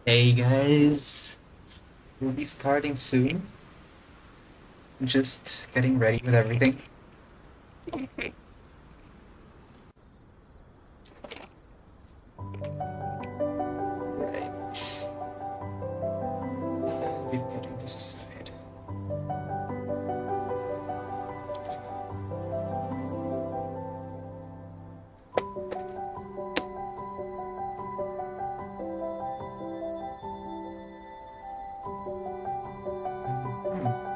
Hey guys, we'll be starting soon. Just getting ready with everything. Right. I'll be putting this aside. Hmm.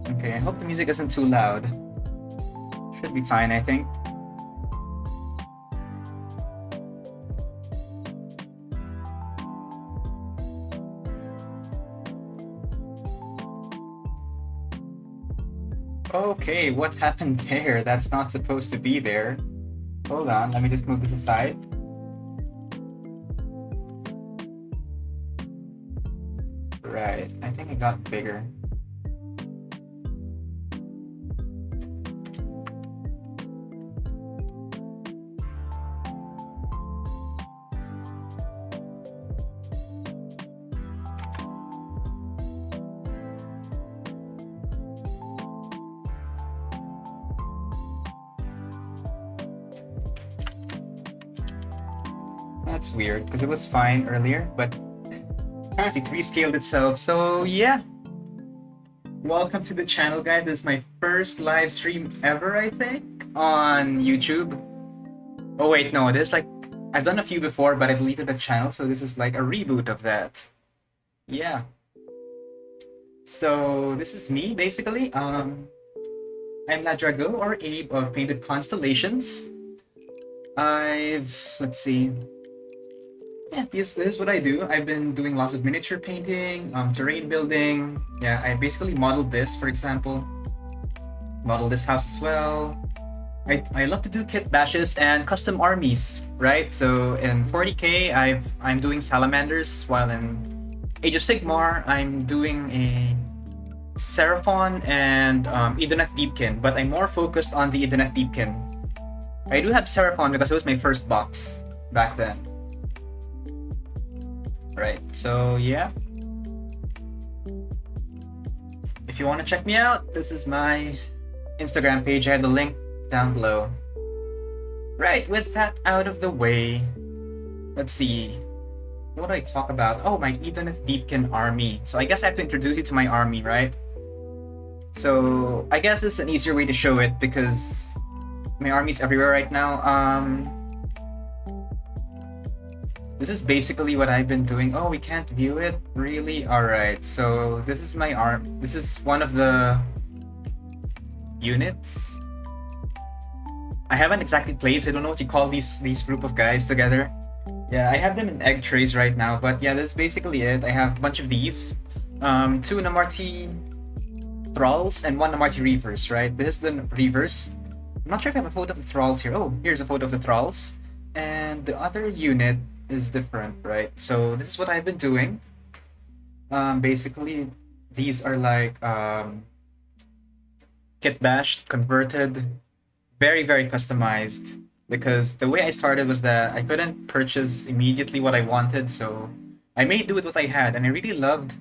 Okay, I hope the music isn't too loud. Should be fine, I think. Okay, what happened there? That's not supposed to be there. Hold on, let me just move this aside. Right, I think it got bigger. That's weird, because it was fine earlier, but apparently it rescaled itself. So yeah, welcome to the channel, guys. This is my first live stream ever, I think, on YouTube. Oh wait, no, this is like I've done a few before, but I deleted the channel, so this is like a reboot of that. Yeah. So this is me basically. I'm Ladrago or Abe of Painted Constellations. Let's see. Yeah, this is what I do. I've been doing lots of miniature painting, terrain building. Yeah, I basically modeled this, for example. Model this house as well. I love to do kit bashes and custom armies, right? So in 40k, I'm doing salamanders, while in Age of Sigmar, I'm doing a Seraphon and Idoneth Deepkin, but I'm more focused on the Idoneth Deepkin. I do have Seraphon because it was my first box back then. Right, so yeah. If you want to check me out, this is my Instagram page. I have the link down below. Right, with that out of the way, let's see. What do I talk about? Oh, my Idoneth Deepkin Army. So I guess I have to introduce you to my army, right? So I guess it's an easier way to show it because my army's everywhere right now. This is basically what I've been doing. Oh, we can't view it? Really? Alright, so this is my arm. This is one of the units. I haven't exactly played, so I don't know what you call these group of guys together. Yeah, I have them in egg trays right now, but yeah, that's basically it. I have a bunch of these. Two Namarti Thralls and one Namarti Reavers, right? This is the Reavers. I'm not sure if I have a photo of the Thralls here. Oh, here's a photo of the Thralls. And the other unit is different, right? So this is what I've been doing. Basically, these are like kit bashed, converted, very, very customized. Because the way I started was that I couldn't purchase immediately what I wanted, so I made do with what I had, and I really loved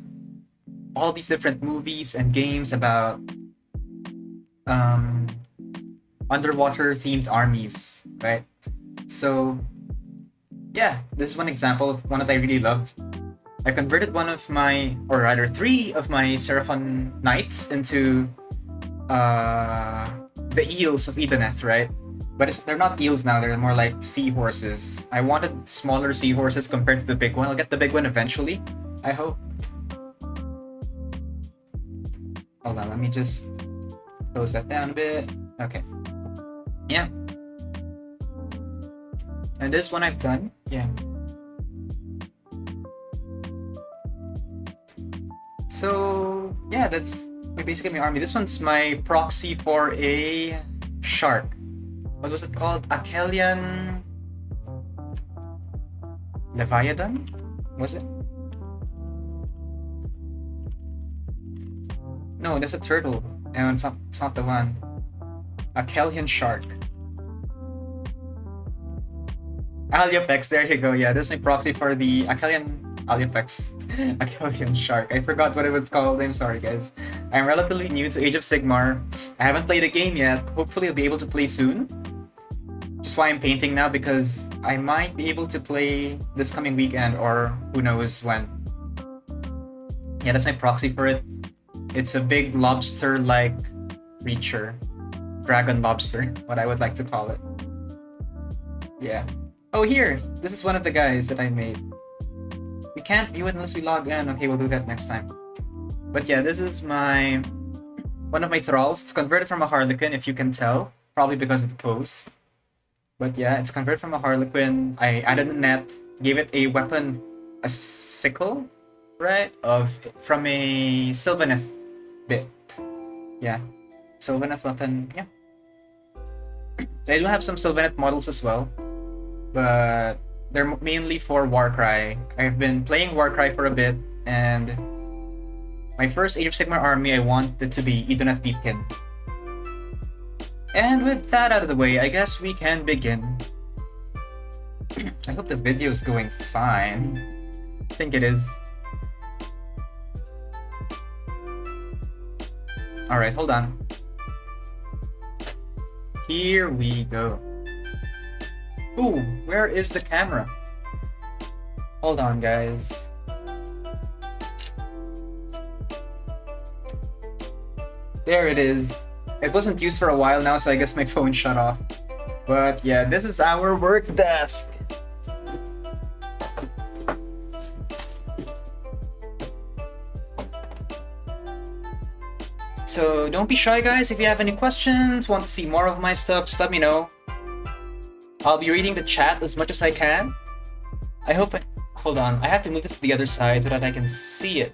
all these different movies and games about um, underwater themed armies, right? So yeah, this is one example of one that I really loved. I converted one of my, or rather 3 of my Seraphon Knights into the eels of Idoneth, right? But they're not eels now, they're more like seahorses. I wanted smaller seahorses compared to the big one. I'll get the big one eventually, I hope. Hold on, let me just close that down a bit. Okay. Yeah. And this one I've done. Yeah. So, yeah, that's basically my army. This one's my proxy for a shark. What was it called? Achelian Leviathan? Was it? No, that's a turtle. And it's not the one. Achelian shark. Aliopex, there you go. Yeah, this is my proxy for the Achelian Aliopex. Achelian shark. I forgot what it was called. I'm sorry, guys. I'm relatively new to Age of Sigmar. I haven't played a game yet. Hopefully I'll be able to play soon. Just why I'm painting now, because I might be able to play this coming weekend, or who knows when. Yeah, that's my proxy for it. It's a big lobster-like creature. Dragon lobster, what I would like to call it. Yeah. Oh, here! This is one of the guys that I made. We can't view it unless we log in. Okay, we'll do that next time. But yeah, this is one of my thralls. It's converted from a harlequin, if you can tell. Probably because of the pose. But yeah, it's converted from a harlequin. I added a net, gave it a weapon, a sickle, right? From a Sylvaneth bit. Yeah. Sylvaneth weapon, yeah. I do have some Sylvaneth models as well, but they're mainly for Warcry. I've been playing Warcry for a bit, and my first Age of Sigmar army I wanted to be Idoneth Deepkin. And with that out of the way, I guess we can begin. I hope the video is going fine. I think it is. Alright, hold on. Here we go. Ooh, where is the camera? Hold on, guys. There it is. It wasn't used for a while now, so I guess my phone shut off. But yeah, this is our work desk. So don't be shy, guys. If you have any questions, want to see more of my stuff, just let me know. I'll be reading the chat as much as I can. I hope hold on, I have to move this to the other side so that I can see it.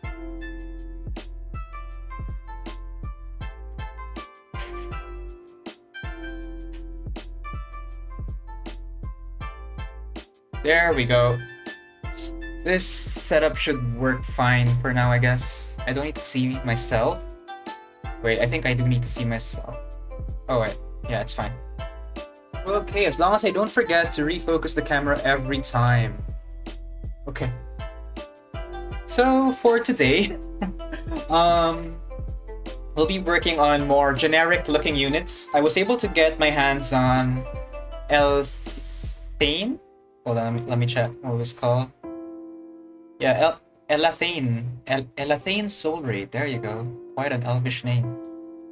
There we go. This setup should work fine for now, I guess. I don't need to see myself. Wait, I think I do need to see myself. Oh wait, yeah, it's fine. Okay, as long as I don't forget to refocus the camera every time. Okay. So for today, we'll be working on more generic looking units. I was able to get my hands on Elathain. Hold on, let me check what it was called. Yeah, Elathain. Elathain Soulraid, there you go. Quite an elvish name.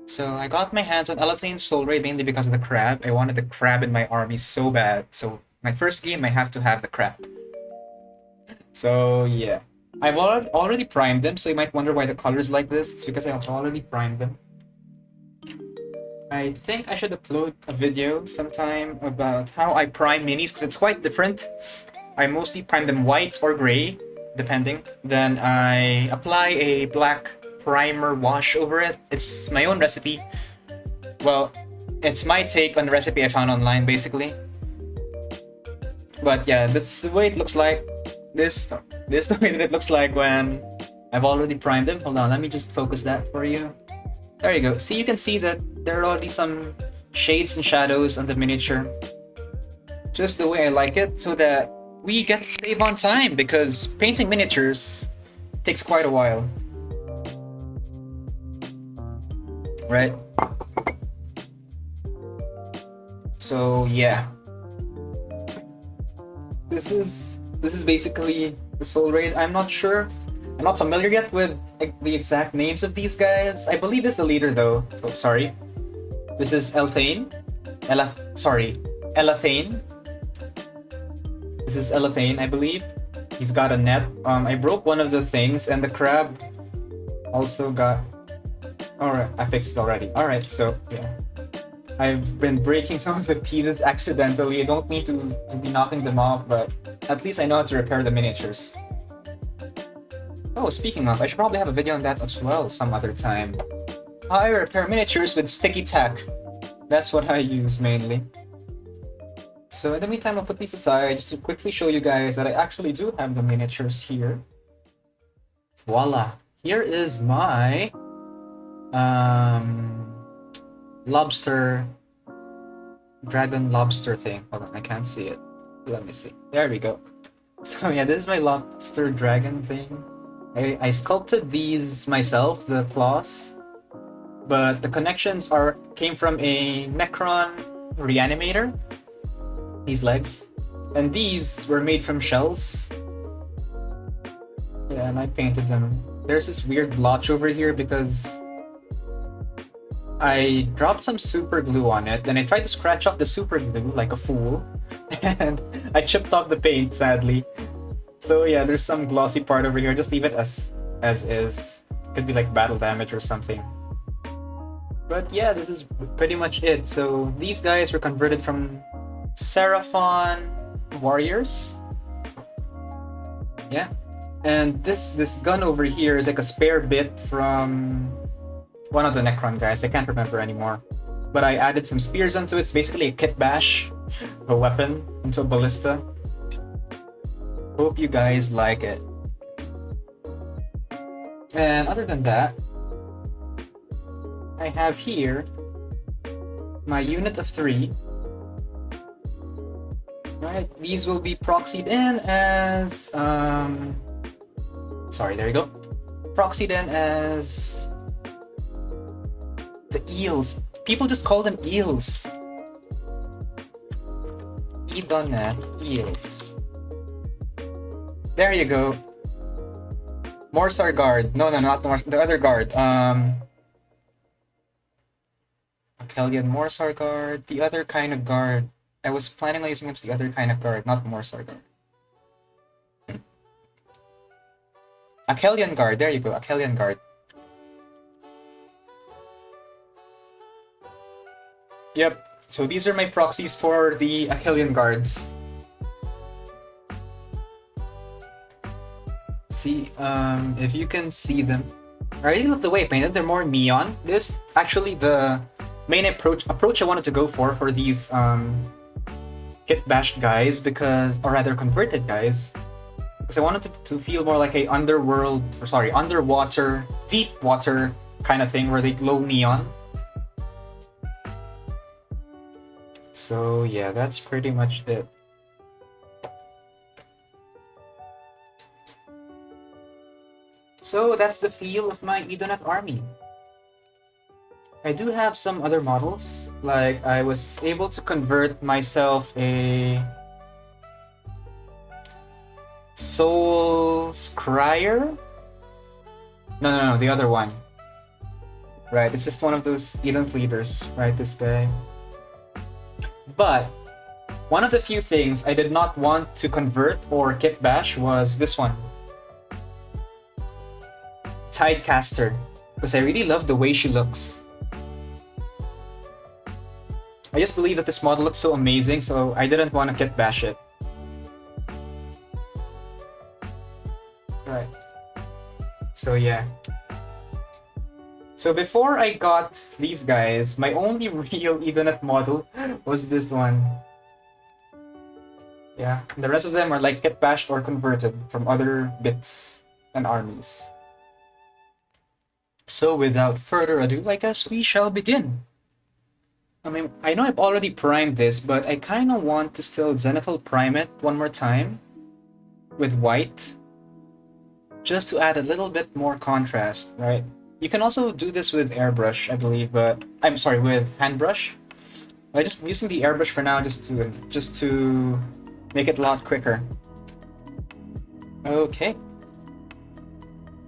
So I got my hands on Elathain Soulraid mainly because of the crab. I wanted the crab in my army so bad. So my first game, I have to have the crab. So yeah. I've already primed them, so you might wonder why the color's like this. It's because I've already primed them. I think I should upload a video sometime about how I prime minis, because it's quite different. I mostly prime them white or gray, depending. Then I apply a black primer wash over it. It's my own recipe. Well, it's my take on the recipe I found online, basically. But yeah, that's the way it looks like. This is the way that it looks like when I've already primed them. Hold on, let me just focus that for you. There you go. See, you can see that there are already some shades and shadows on the miniature. Just the way I like it, so that we get to save on time, because painting miniatures takes quite a while. Right? So yeah. This is basically the Soulraid. I'm not sure. I'm not familiar yet with the exact names of these guys. I believe this is the leader though. Oh, sorry. This is Elathain. Elathain. This is Elathain, I believe. He's got a net. I broke one of the things, and the crab also got... Alright, I fixed it already. Alright, so, yeah. I've been breaking some of the pieces accidentally. I don't mean to be knocking them off, but at least I know how to repair the miniatures. Oh, speaking of, I should probably have a video on that as well some other time. I repair miniatures with sticky tack. That's what I use mainly. So in the meantime, I'll put these aside just to quickly show you guys that I actually do have the miniatures here. Voila! Here is my lobster, dragon lobster thing. Hold on, I can't see it. Let me see. There we go. So yeah, this is my lobster dragon thing. I sculpted these myself, the claws, but the connections came from a Necron reanimator. These legs, and these were made from shells. Yeah, and I painted them. There's this weird blotch over here because I dropped some super glue on it, then I tried to scratch off the super glue like a fool, and I chipped off the paint, sadly. So yeah, there's some glossy part over here. Just leave it as is. Could be like battle damage or something. But yeah, this is pretty much it. So these guys were converted from Seraphon warriors. Yeah. And this gun over here is like a spare bit from one of the Necron guys. I can't remember anymore. But I added some spears onto it. It's basically a kit bash, a weapon into a ballista. Hope you guys like it. And other than that, I have here my unit of 3. Right, these will be proxied in as sorry, there you go. Proxied in as the eels. People just call them eels. Idoneth eels. There you go. Morsar guard. No, not the other guard. Akhelian Morsar guard. The other kind of guard. I was planning on using them as the other kind of guard, not Morsar guard. Akhelian guard. There you go. Akhelian guard. Yep. So these are my proxies for the Akhelian guards. See, if you can see them. I already love the way I painted. They're more neon. This actually the main approach I wanted to go for these kit bashed guys, because, or rather converted guys, because I wanted to feel more like a underwater, deep water kind of thing where they glow neon. So yeah, that's pretty much it. So that's the feel of my Idoneth army. I do have some other models, like I was able to convert myself a Soul Scryer? No, the other one. Right, it's just one of those Idoneth leaders, right, this guy. But one of the few things I did not want to convert or kit bash was this one. Tidecaster, because I really love the way she looks. I just believe that this model looks so amazing, so I didn't want to kit bash it. Right. So yeah. So before I got these guys, my only real Idoneth model was this one. Yeah, and the rest of them are like kit bashed or converted from other bits and armies. So without further ado, I guess we shall begin. I mean, I know I've already primed this, but I kind of want to still zenithal prime it one more time with white, just to add a little bit more contrast, right? You can also do this with airbrush, I believe, but I'm sorry, with handbrush. I'm just using the airbrush for now, just to make it a lot quicker. Okay.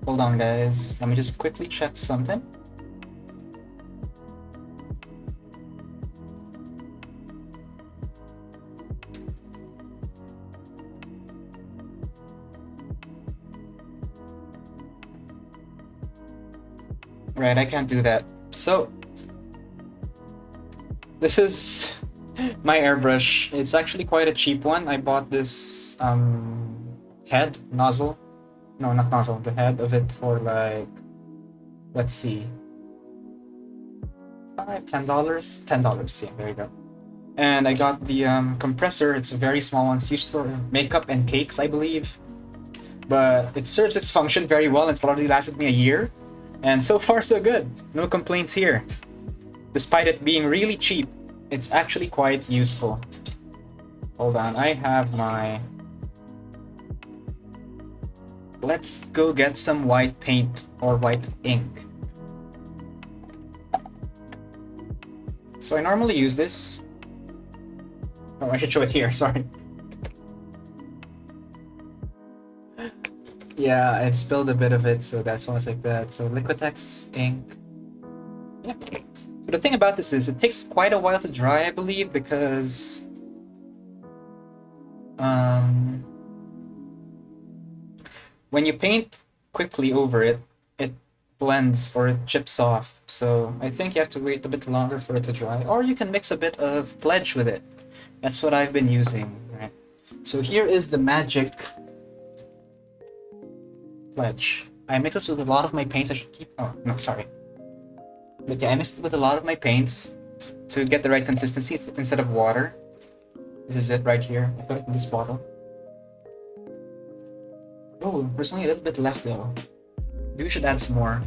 Hold on, guys. Let me just quickly check something. Right, I can't do that. So, this is my airbrush. It's actually quite a cheap one. I bought this head nozzle. No, not nozzle. The head of it for like, let's see, $10. $10. Yeah, there you go. And I got the compressor. It's a very small one. It's used for makeup and cakes, I believe. But it serves its function very well. It's already lasted me a year. And so far, so good. No complaints here. Despite it being really cheap, it's actually quite useful. Hold on, I have my... Let's go get some white paint or white ink. So I normally use this. Oh, I should show it here, sorry. Yeah, I've spilled a bit of it, so that's why it's like that. So Liquitex ink. Yeah. But the thing about this is it takes quite a while to dry, I believe, because when you paint quickly over it, it blends or it chips off. So I think you have to wait a bit longer for it to dry, or you can mix a bit of pledge with it. That's what I've been using, right? So here is the magic pledge. I mix this with a lot of my paints. I should keep... Oh, no, sorry. But yeah, I mixed it with a lot of my paints to get the right consistency instead of water. This is it right here. I put it in this bottle. Oh, there's only a little bit left though. Maybe we should add some more.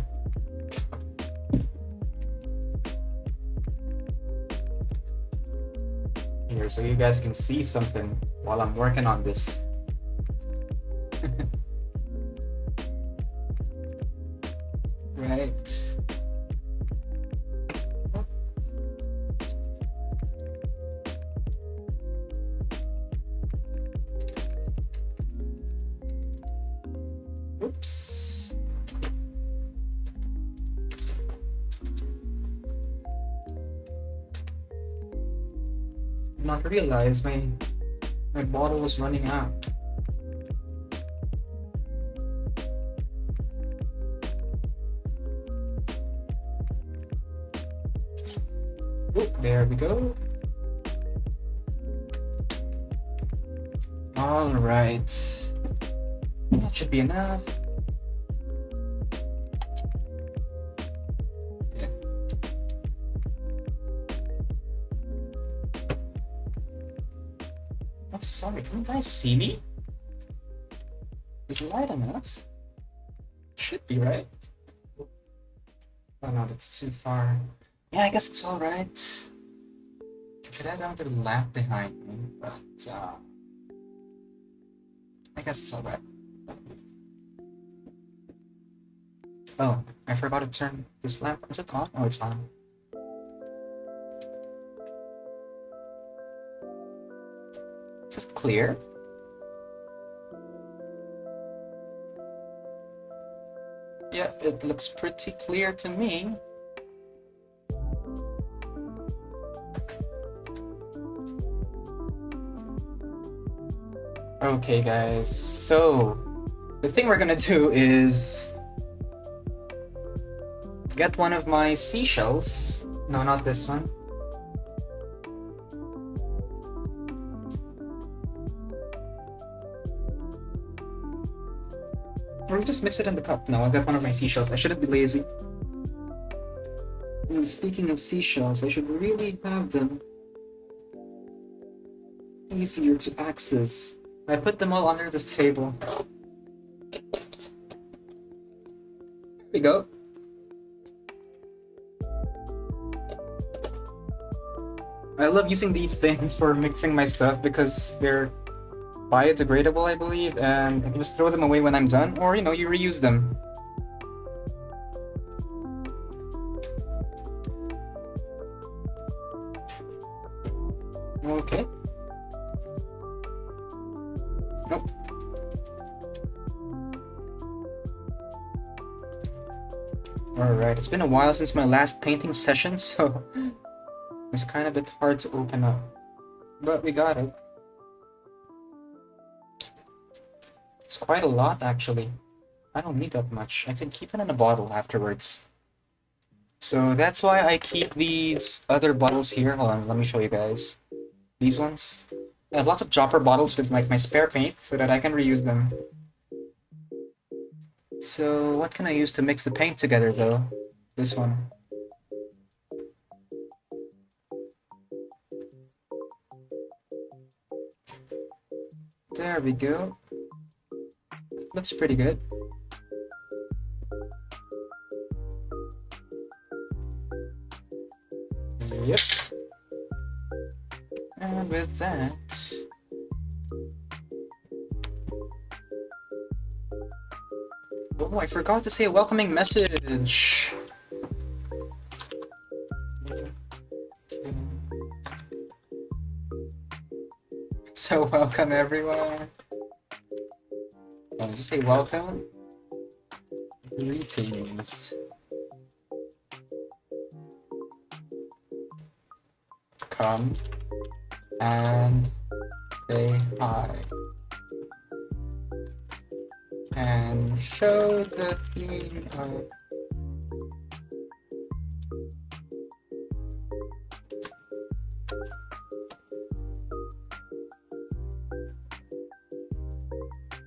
Here, so you guys can see something while I'm working on this. Right. Oops. Did not realize my bottle was running out. Oh, there we go. All right. That should be enough. Yeah. Oh, sorry. Can you guys see me? Is it light enough? Should be, right? Oh no, that's too far. Yeah, I guess it's all right. I could add another lamp behind me, but I guess it's all right. Oh, I forgot to turn this lamp. Is it on? Oh, it's on. Is it clear? Yeah, it looks pretty clear to me. Okay, guys, so the thing we're gonna do is get one of my seashells. No, not this one. Or we just mix it in the cup. No, I'll get one of my seashells. I shouldn't be lazy. And speaking of seashells, I should really have them easier to access. I put them all under this table. There we go. I love using these things for mixing my stuff because they're biodegradable, I believe, and I can just throw them away when I'm done, or, you know, you reuse them. Okay. Nope. Alright, it's been a while since my last painting session, so it's kind of a bit hard to open up. But we got it. It's quite a lot, actually. I don't need that much. I can keep it in a bottle afterwards. So that's why I keep these other bottles here. Hold on, let me show you guys. These ones. I have lots of dropper bottles with like my spare paint so that I can reuse them. So what can I use to mix the paint together though? This one. There we go. Looks pretty good. Yep. And with that... Oh, I forgot to say a welcoming message. So welcome everyone. I'll just say welcome. Greetings. Come and say hi. And show the theme of...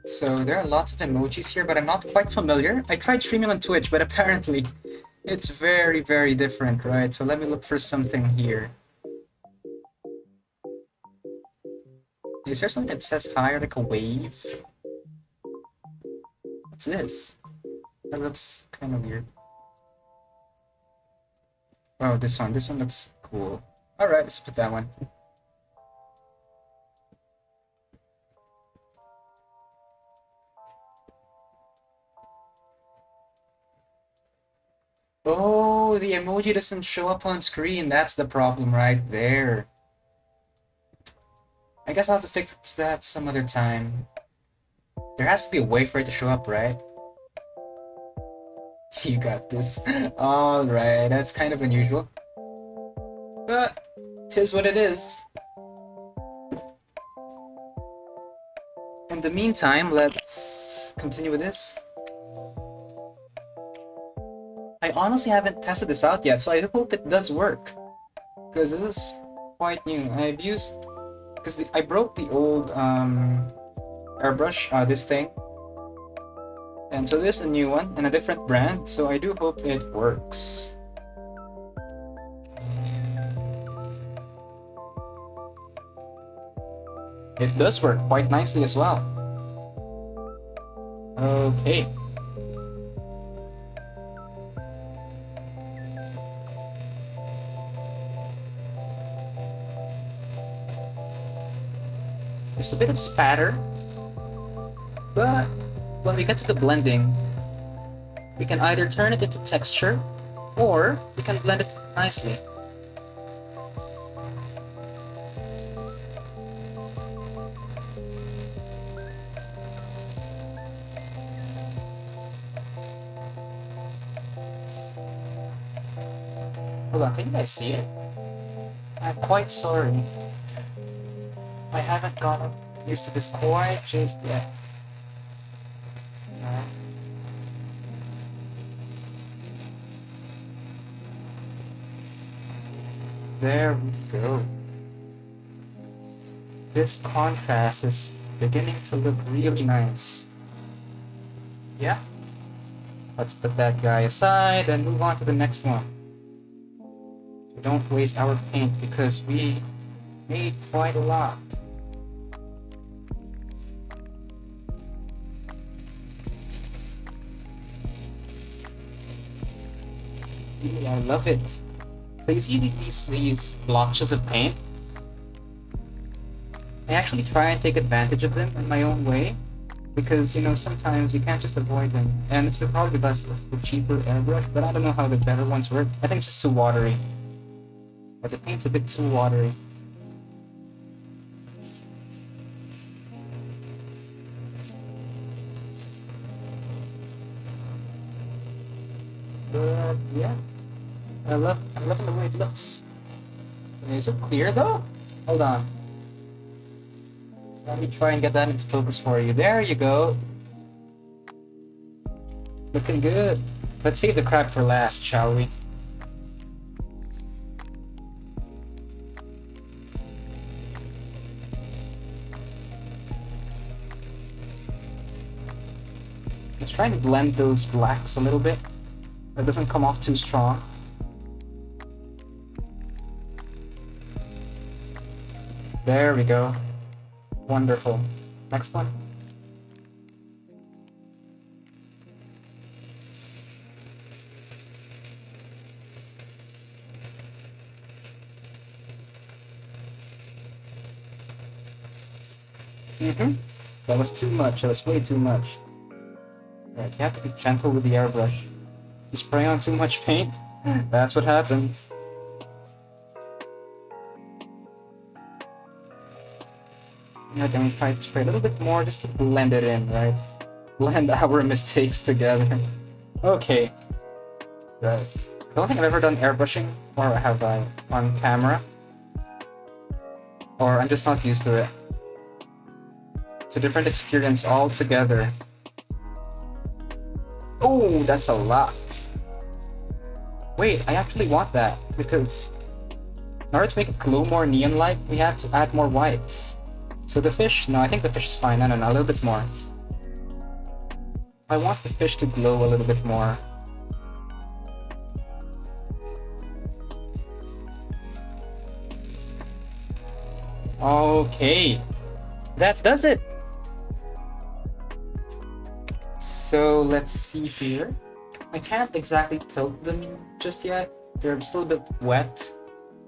So there are lots of emojis here, but I'm not quite familiar. I tried streaming on Twitch, but apparently it's very, very different, right? So let me look for something here. Is there something that says hi, or like a wave? What's this? That looks kind of weird. Oh, this one. This one looks cool. Alright, let's put that one. Oh, the emoji doesn't show up on screen. That's the problem right there. I guess I'll have to fix that some other time. There has to be a way for it to show up, right? You got this. Alright, that's kind of unusual. But, 'tis what it is. In the meantime, let's continue with this. I honestly haven't tested this out yet, so I hope it does work. Because this is quite new. I've used... Because I broke the old airbrush, this thing. And so this is a new one, and a different brand, so I do hope it works. It does work quite nicely as well. Okay. There's a bit of spatter, but when we get to the blending, we can either turn it into texture, or we can blend it nicely. Hold on, can you guys see it? I'm quite sorry. I haven't gotten used to this quite just yet. There we go. This contrast is beginning to look really nice. Yeah? Let's put that guy aside and move on to the next one. We don't waste our paint because we made quite a lot. Yeah, I love it. So you see these blotches of paint? I actually try and take advantage of them in my own way, because you know sometimes you can't just avoid them, and it's probably because of the cheaper airbrush. But I don't know how the better ones work. I think it's just too watery. But the paint's a bit too watery. But yeah, I'm loving the way it looks. Is it clear though? Hold on. Let me try and get that into focus for you. There you go. Looking good. Let's save the crab for last, shall we? Let's try and blend those blacks a little bit. That doesn't come off too strong. There we go. Wonderful. Next one. That was too much. That was way too much. Right, you have to be gentle with the airbrush. You spray on too much paint, that's what happens. Yeah, then we try to spray a little bit more just to blend it in, right? Blend our mistakes together. Okay. Right. I don't think I've ever done airbrushing, or have I on camera. Or I'm just not used to it. It's a different experience altogether. Oh, that's a lot. Wait, I actually want that, because in order to make it glow more neon-like, we have to add more whites. So the fish, no, I think the fish is fine. No, a little bit more. I want the fish to glow a little bit more. Okay, that does it. So let's see here. I can't exactly tilt them just yet. They're still a bit wet.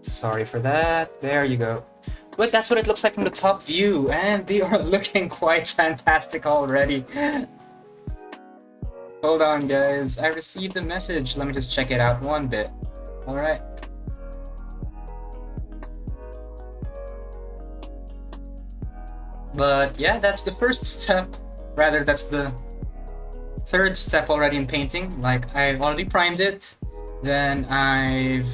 Sorry for that. There you go. But that's what it looks like from the top view, and they are looking quite fantastic already. Hold on, guys. I received a message. Let me just check it out one bit. Alright. But yeah, that's the first step. Rather, that's the third step already in painting. Like, I've already primed it. Then I've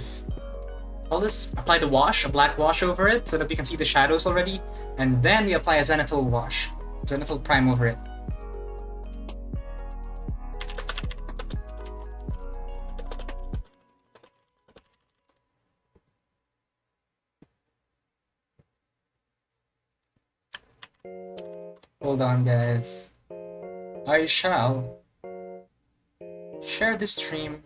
applied a wash, a black wash over it, so that we can see the shadows already. And then we apply a zenithal wash, zenithal prime over it. Hold on, guys. I shall share this stream.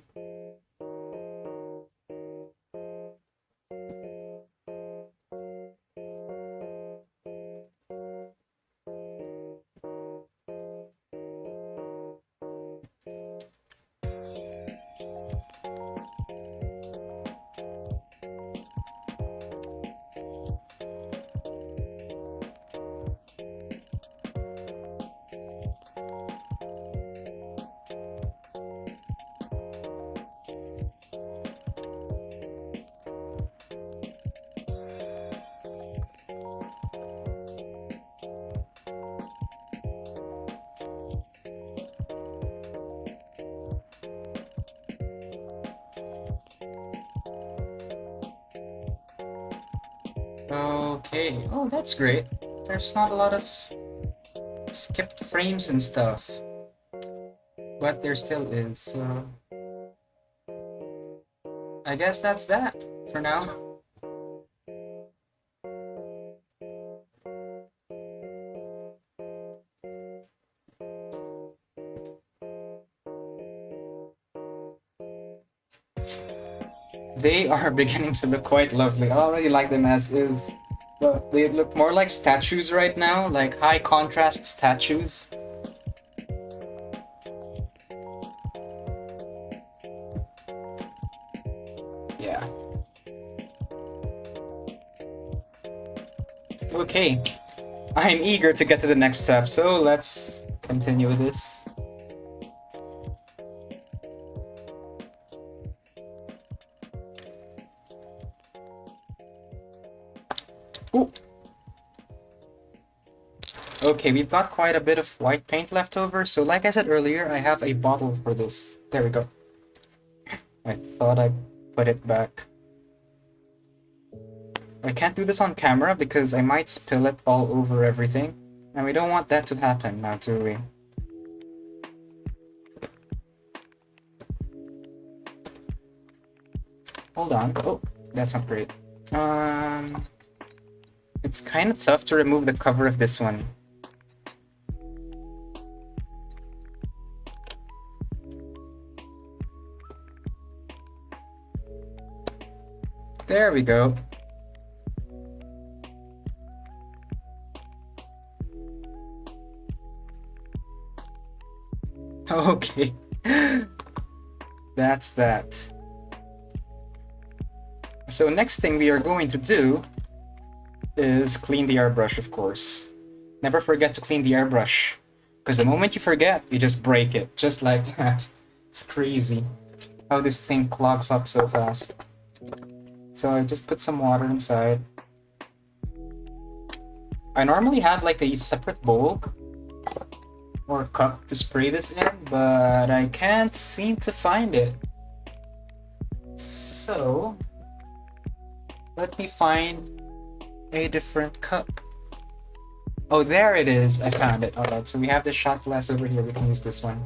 Okay, oh, that's great. There's not a lot of skipped frames and stuff, but there still is, so I guess that's that for now. They are beginning to look quite lovely. I already like them as is. But they look more like statues right now, like high contrast statues. Yeah. Okay. I'm eager to get to the next step, so let's continue with this. Ooh. Okay, we've got quite a bit of white paint left over, so like I said earlier, I have a bottle for this. There we go. I thought I put it back. I can't do this on camera because I might spill it all over everything. And we don't want that to happen now, do we? Hold on. Oh, that's not great. It's kind of tough to remove the cover of this one. There we go. Okay. That's that. So next thing we are going to do is clean the airbrush, of course. Never forget to clean the airbrush, because the moment you forget, you just break it, just like that. It's crazy how this thing clogs up so fast. So I just put some water inside. I normally have like a separate bowl or cup to spray this in, but I can't seem to find it. So let me find a different cup. Oh, there it is. I found it. Alright, so we have the shot glass over here. We can use this one.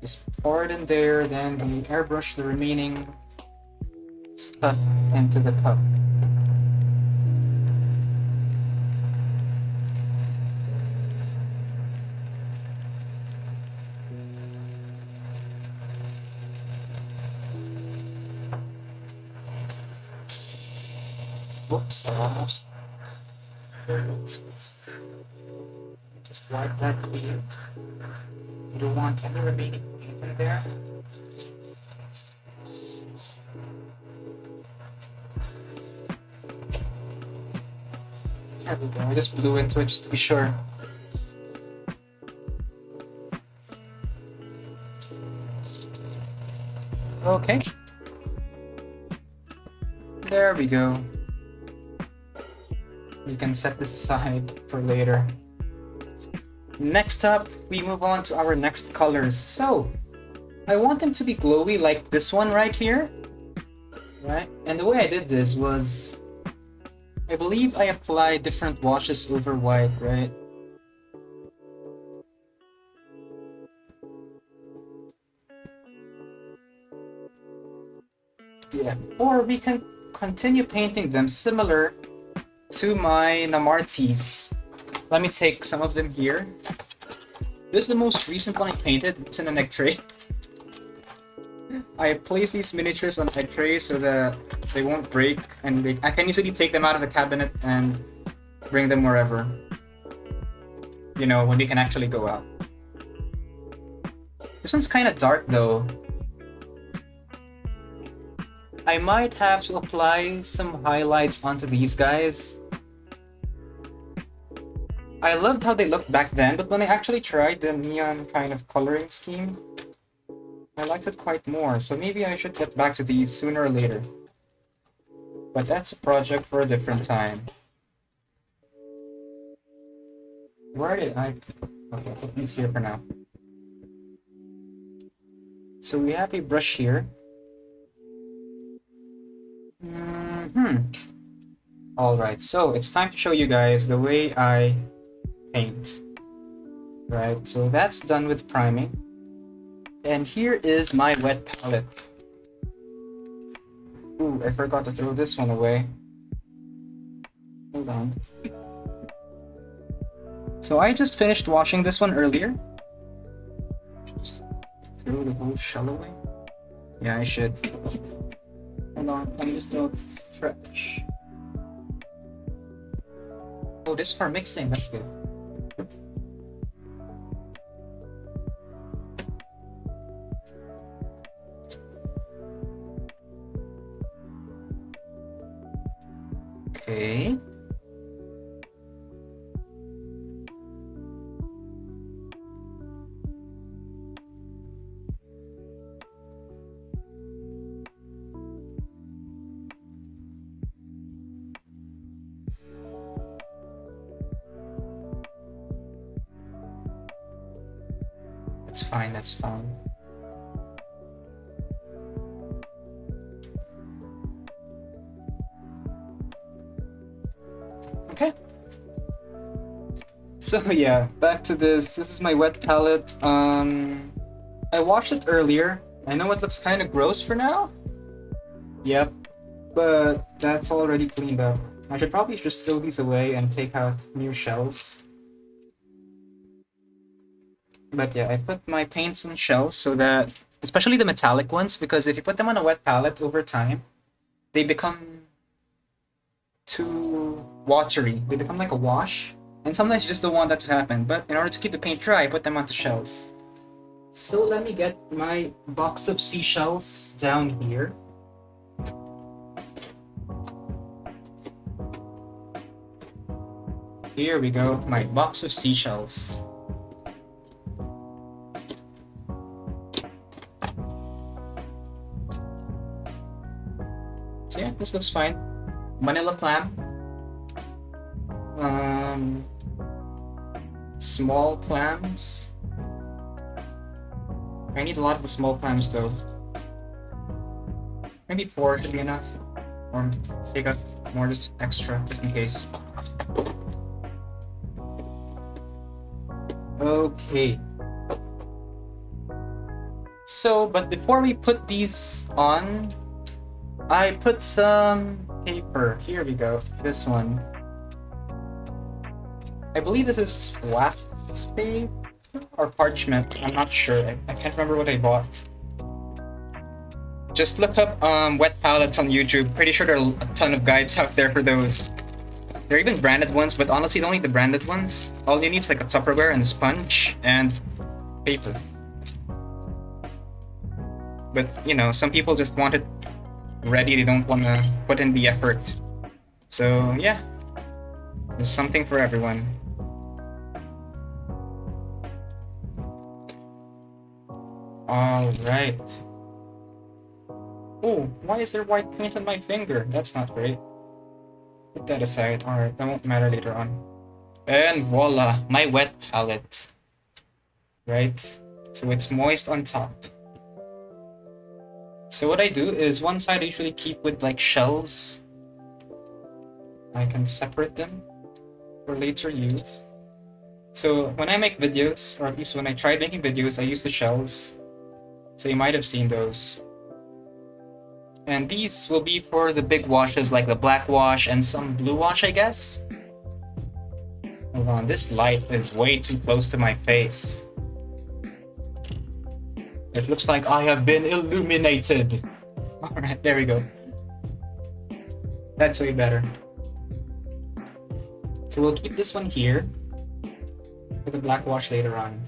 Just pour it in there, then we airbrush the remaining stuff into the cup. Whoops, I almost. Just wipe that clean. You don't want any remaining paint in there. There we go. I just blew into it just to be sure. Okay. There we go. We can set this aside for later. Next up, we move on to our next colors. So, I want them to be glowy like this one right here. Right? And the way I did this was, I believe I applied different washes over white, right? Yeah. Or we can continue painting them similar to my Namartis. Let me take some of them here. This is the most recent one I painted. It's in an egg tray. I place these miniatures on egg trays so that they won't break, and I can easily take them out of the cabinet and bring them wherever. You know, when they can actually go out. This one's kind of dark though. I might have to apply some highlights onto these guys. I loved how they looked back then, but when I actually tried the neon kind of coloring scheme, I liked it quite more, so maybe I should get back to these sooner or later. But that's a project for a different time. Where did I... Okay, I'll put these here for now. So we have a brush here. Alright, so it's time to show you guys the way I paint. Right, so that's done with priming. And here is my wet palette. Ooh, I forgot to throw this one away. Hold on. So I just finished washing this one earlier. Just throw the whole shell away. Yeah, I should. Hold on, let me just throw stretch. Oh, this is for mixing, that's good. Okay. That's fine, that's fine. So yeah, back to this. This is my wet palette. I washed it earlier. I know it looks kind of gross for now. Yep, but that's already cleaned up. I should probably just throw these away and take out new shells. But yeah, I put my paints in shells so that, especially the metallic ones, because if you put them on a wet palette over time, they become too watery. They become like a wash. And sometimes you just don't want that to happen. But in order to keep the paint dry, I put them onto shells. So let me get my box of seashells down here. Here we go, my box of seashells. So yeah, this looks fine. Vanilla clam. Small clams. I need a lot of the small clams though. Maybe 4 should be enough. Or take out more, just extra, just in case. Okay. So, but before we put these on, I put some paper. Here we go. This one. I believe this is wax paper or parchment. I'm not sure. I can't remember what I bought. Just look up wet palettes on YouTube. Pretty sure there are a ton of guides out there for those. There are even branded ones, but honestly, don't need the branded ones. All you need is like a Tupperware and a sponge and paper. But, you know, some people just want it ready. They don't want to put in the effort. So, yeah. There's something for everyone. Alright. Oh, why is there white paint on my finger? That's not great. Put that aside. Alright, that won't matter later on. And voila, my wet palette. Right? So it's moist on top. So what I do is one side I usually keep with like shells. I can separate them for later use. So when I make videos, or at least when I tried making videos, I use the shells. So you might have seen those. And these will be for the big washes like the black wash and some blue wash, I guess. Hold on, this light is way too close to my face. It looks like I have been illuminated. Alright, there we go. That's way better. So we'll keep this one here for the black wash later on.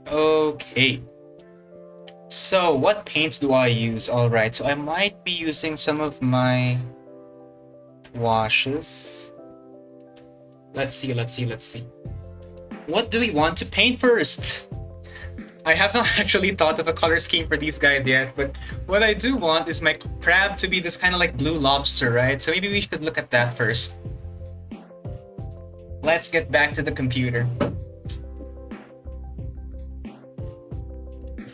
Okay. So what paints do I use? Alright, so I might be using some of my washes. Let's see. What do we want to paint first? I haven't actually thought of a color scheme for these guys yet, but what I do want is my crab to be this kind of like blue lobster, right? So maybe we should look at that first. Let's get back to the computer.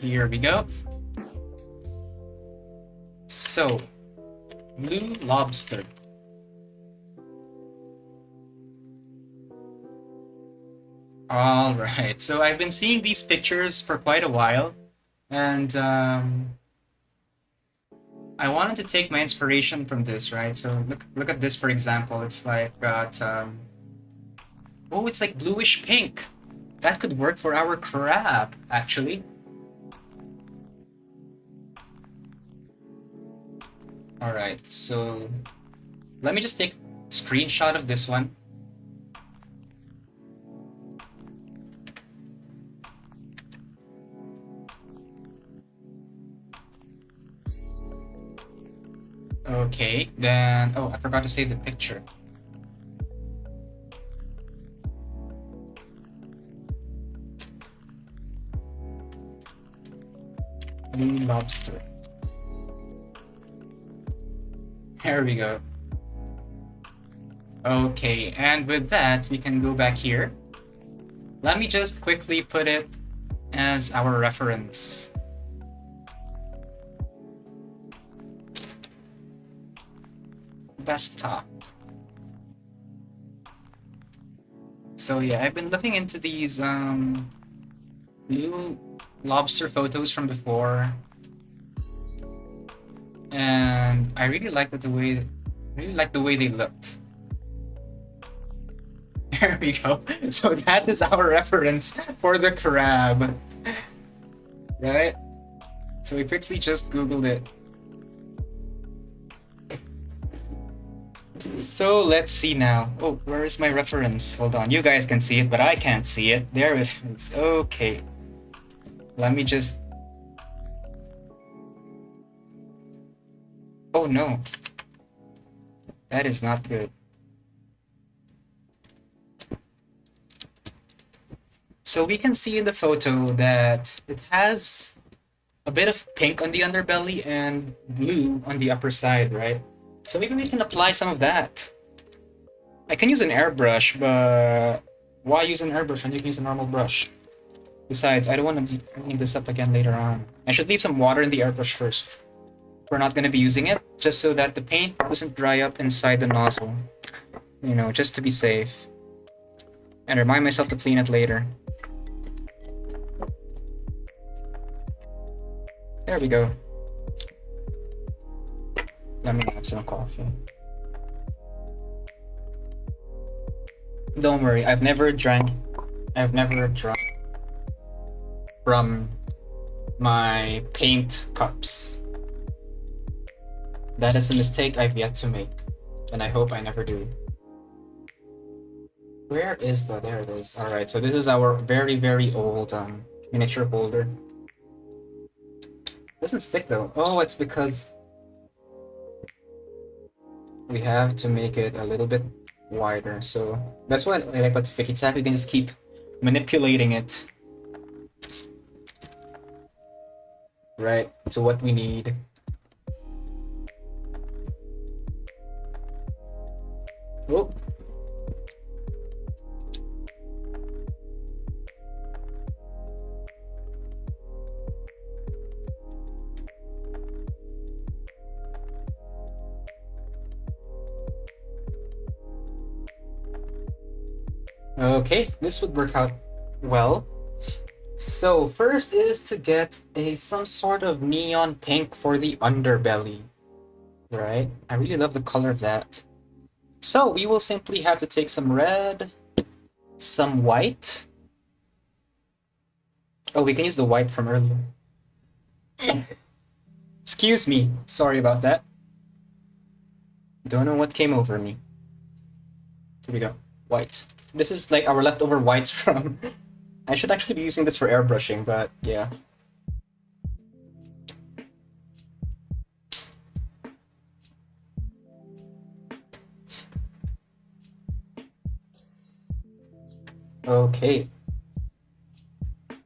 Here we go. So, blue lobster. Alright, so I've been seeing these pictures for quite a while, and I wanted to take my inspiration from this, right? So look at this, for example. It's like got oh, it's like bluish pink. That could work for our crab, actually. Alright, so let me just take a screenshot of this one. Okay, then... Oh, I forgot to save the picture. Blue lobster. There we go. Okay, and with that, we can go back here. Let me just quickly put it as our reference. desktop. So yeah, I've been looking into these new lobster photos from before, and I really liked the way they looked. There we go. So that is our reference for the crab, right? So we quickly just Googled it. So let's see now. Oh, where is my reference? Hold on. You guys can see it, but I can't see it. There it is. Okay. Let me just... Oh no. That is not good. So we can see in the photo that it has a bit of pink on the underbelly and blue on the upper side, right? So maybe we can apply some of that. I can use an airbrush, but why use an airbrush when you can use a normal brush? Besides, I don't want to be bringing this up again later on. I should leave some water in the airbrush first. We're not going to be using it, just so that the paint doesn't dry up inside the nozzle. You know, just to be safe. And remind myself to clean it later. There we go. Let me have some coffee. Don't worry, I've never drunk from my paint cups. That is a mistake I've yet to make, and I hope I never do. Where is the... There it is. Alright, so this is our very, very old miniature holder. Doesn't stick though. Oh, it's because we have to make it a little bit wider. So that's why I put sticky tack. We can just keep manipulating it right to what we need. Oh. Okay, this would work out well. So first is to get some sort of neon pink for the underbelly, right? I really love the color of that. So we will simply have to take some red, some white. Oh, we can use the white from earlier. Excuse me, sorry about that. Don't know what came over me. Here we go, white. This is like our leftover whites from... I should actually be using this for airbrushing, but yeah. Okay.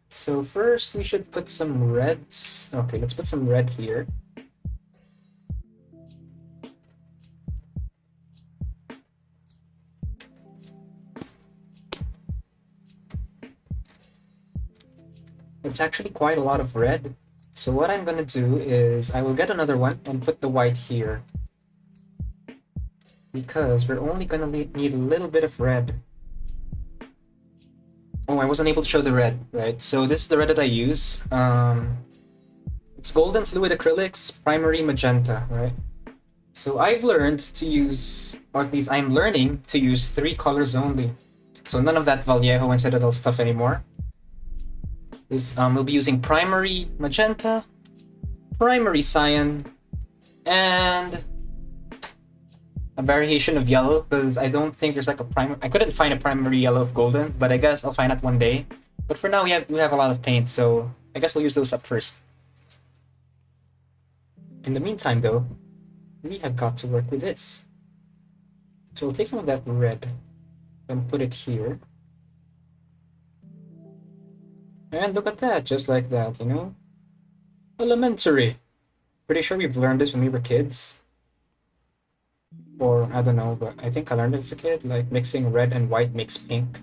So first we should put some reds. Okay, let's put some red here. It's actually quite a lot of red. So what I'm gonna do is I will get another one and put the white here. Because we're only gonna need a little bit of red. Oh, I wasn't able to show the red, right? So this is the red that I use. It's golden fluid acrylics, primary magenta, right? So I've learned to use, or at least I'm learning to use 3 colors only. So none of that Vallejo and Citadel stuff anymore. We'll be using primary magenta, primary cyan, and a variation of yellow, because I don't think there's like a primary... I couldn't find a primary yellow of golden, but I guess I'll find it one day. But for now, we have a lot of paint, so I guess we'll use those up first. In the meantime, though, we have got to work with this. So we'll take some of that red and put it here. And look at that, just like that, you know? Elementary! Pretty sure we've learned this when we were kids. Or, I don't know, but I think I learned it as a kid, like mixing red and white makes pink.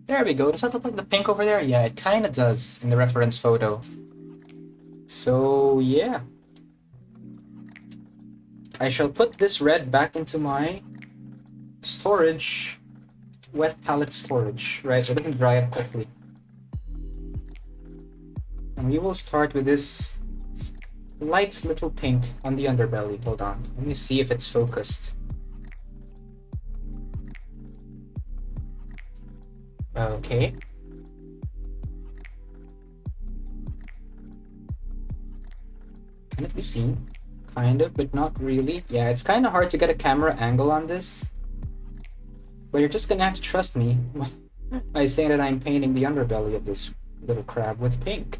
There we go. Does that look like the pink over there? Yeah, it kinda does in the reference photo. So yeah, I shall put this red back into my storage, wet palette storage, right, so it doesn't dry up quickly. And we will start with this light little pink on the underbelly. Hold on, let me see if it's focused. Okay. Can it be seen? Kind of, but not really. Yeah, it's kind of hard to get a camera angle on this. But you're just gonna have to trust me by saying that I'm painting the underbelly of this little crab with pink.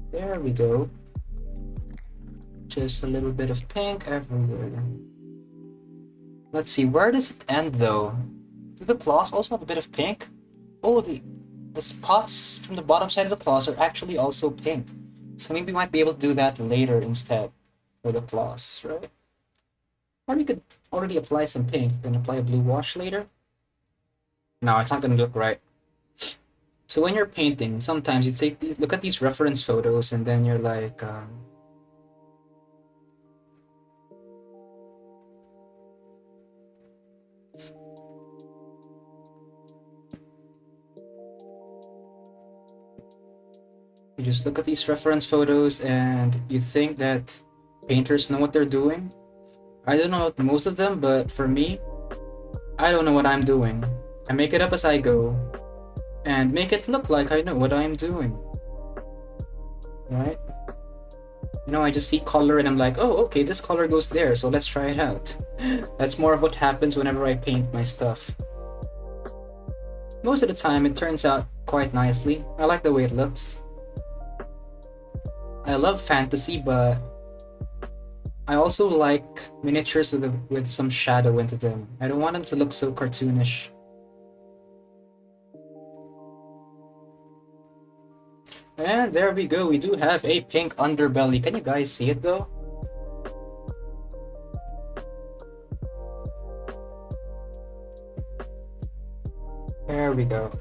There we go. Just a little bit of pink everywhere. Let's see, where does it end though? Do the claws also have a bit of pink? Oh, the spots from the bottom side of the claws are actually also pink. So maybe we might be able to do that later instead for the claws, right? Or we could already apply some pink, then apply a blue wash later. No, it's not gonna look right. So when you're painting, sometimes you look at these reference photos and then you're like, you just look at these reference photos and you think that painters know what they're doing. I don't know most of them, but for me, I don't know what I'm doing. I make it up as I go and make it look like I know what I'm doing. Right? You know, I just see color and I'm like, oh, okay, this color goes there, so let's try it out. That's more of what happens whenever I paint my stuff. Most of the time, it turns out quite nicely. I like the way it looks. I love fantasy, but I also like miniatures with some shadow into them. I don't want them to look so cartoonish. And there we go, we do have a pink underbelly. Can you guys see it though? There we go.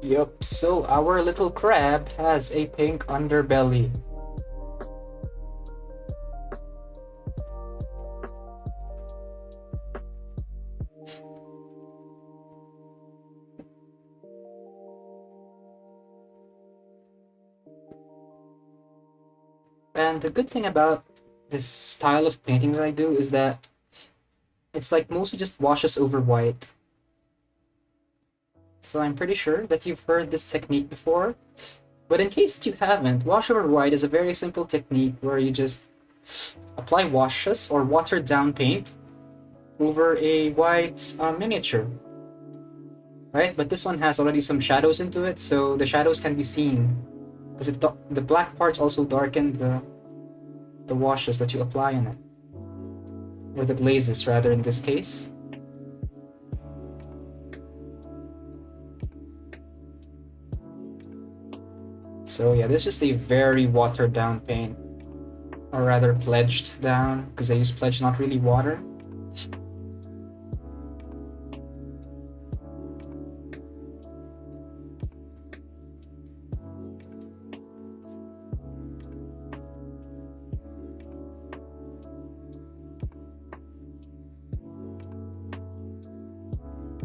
Yup, so our little crab has a pink underbelly. And the good thing about this style of painting that I do is that it's like mostly just washes over white. So I'm pretty sure that you've heard this technique before. But in case you haven't, wash over white is a very simple technique where you just apply washes or watered down paint over a white miniature. Right? But this one has already some shadows into it, so the shadows can be seen. Because the black parts also darken the washes that you apply on it. Or the glazes, rather, in this case. So yeah, this is a very watered down paint. Or rather, pledged down, because I use pledge, not really water.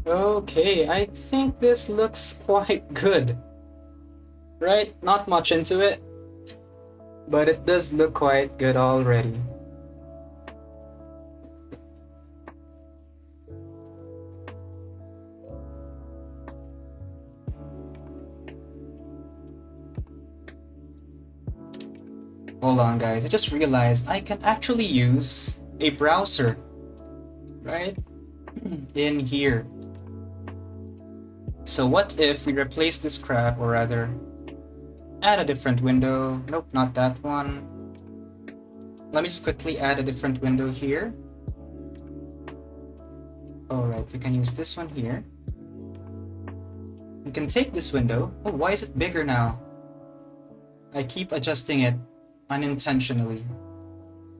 Okay, I think this looks quite good. Right? Not much into it, but it does look quite good already. Hold on, guys. I just realized I can actually use a browser, right? In here. So what if we replace this crap, or rather, add a different window? Nope, not that one. Let me just quickly add a different window here. Alright, we can use this one here. We can take this window. Oh, why is it bigger now? I keep adjusting it unintentionally.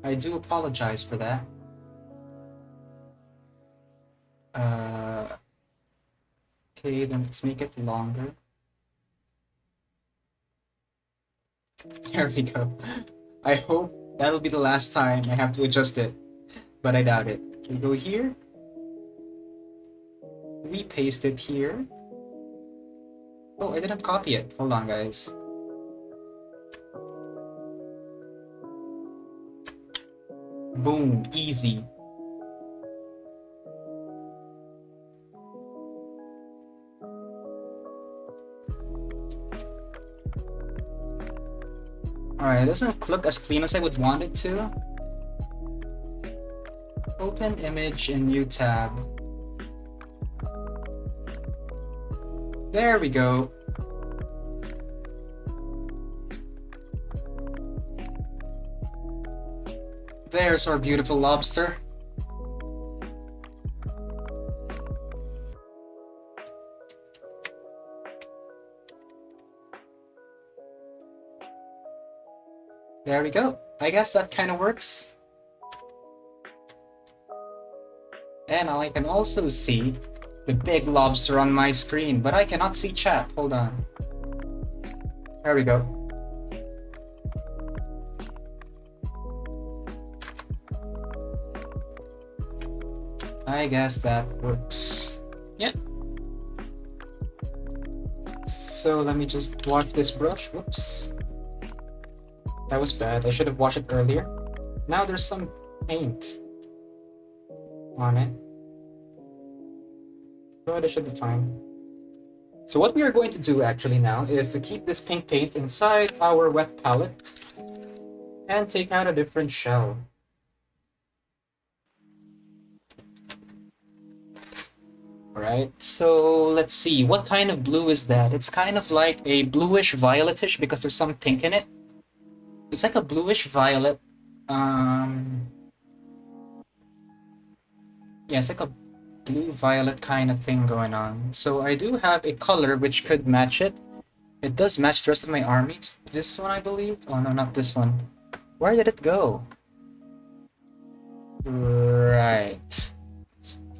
I do apologize for that. Okay, then let's make it longer. There we go. I hope that'll be the last time I have to adjust it, but I doubt it. We go here. We paste it here. Oh, I didn't copy it. Hold on, guys. Boom, easy. Alright, it doesn't look as clean as I would want it to. Open image in new tab. There we go. There's our beautiful lobster. There we go. I guess that kind of works. And I can also see the big lobster on my screen, but I cannot see chat. Hold on. There we go. I guess that works. Yep. So let me just wash this brush. Whoops. That was bad. I should have washed it earlier. Now there's some paint on it. But it should be fine. So what we are going to do actually now is to keep this pink paint inside our wet palette and take out a different shell. Alright, so let's see. What kind of blue is that? It's kind of like a bluish violetish because there's some pink in it. It's like a bluish violet. Yeah, it's like a blue-violet kind of thing going on. So I do have a color which could match it. It does match the rest of my army. It's this one, I believe. Oh no, not this one. Where did it go? Right.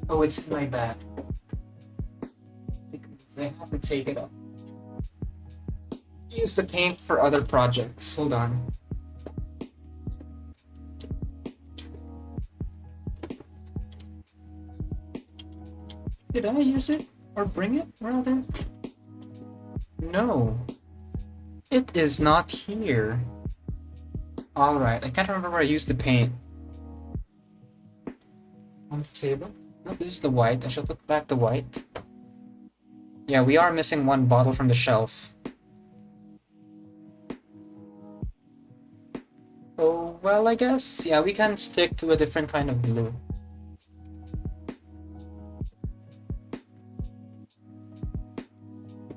Oh, it's in my bag. I have to take it up. Use the paint for other projects. Hold on. Did I use it? Or bring it, rather? No. It is not here. Alright, I can't remember where I used the paint. On the table? No, this is the white. I shall put back the white. Yeah, we are missing one bottle from the shelf. Oh, well, I guess. Yeah, we can stick to a different kind of blue.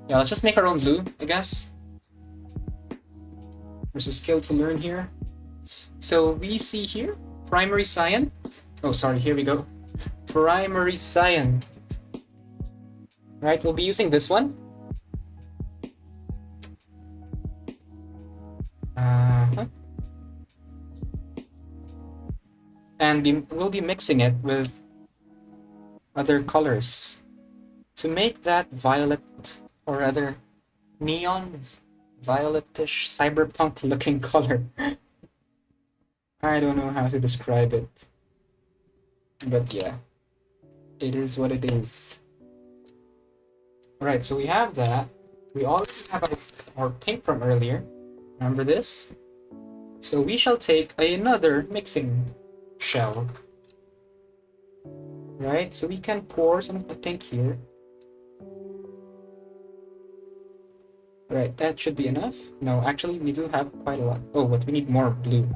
Yeah, let's just make our own blue, I guess. There's a skill to learn here. So we see here, primary cyan. Oh, sorry, here we go. Primary cyan. Right, we'll be using this one. And we'll be mixing it with other colors to make that violet, or rather neon violetish cyberpunk looking color. I don't know how to describe it, but yeah, it is what it is. Alright, so we have that. We already have our pink from earlier. Remember this? So we shall take another mixing shell. Right, so we can pour some of the pink here. Right, that should be enough. No, actually, we do have quite a lot. Oh, but we need more blue.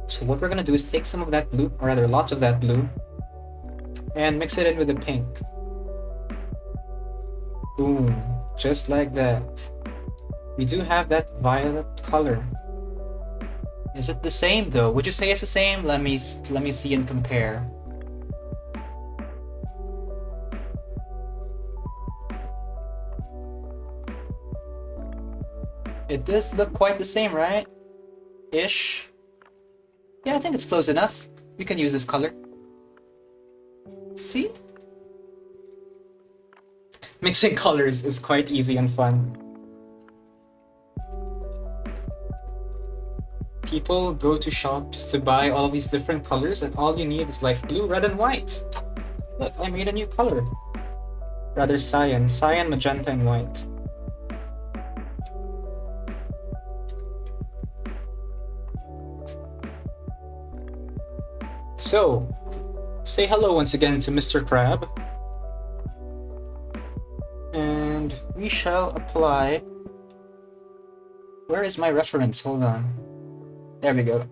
So what we're gonna do is take some of that blue, or rather lots of that blue, and mix it in with the pink. Boom, just like that. We do have that violet color. Is it the same though? Would you say it's the same? Let me see and compare. It does look quite the same, right? Ish. Yeah, I think it's close enough. We can use this color. See? Mixing colors is quite easy and fun. People go to shops to buy all of these different colors, and all you need is like blue, red, and white. Look, I made a new color. Rather cyan, magenta, and white. So, say hello once again to Mr. Crab. And we shall apply... Where is my reference? Hold on. There we go.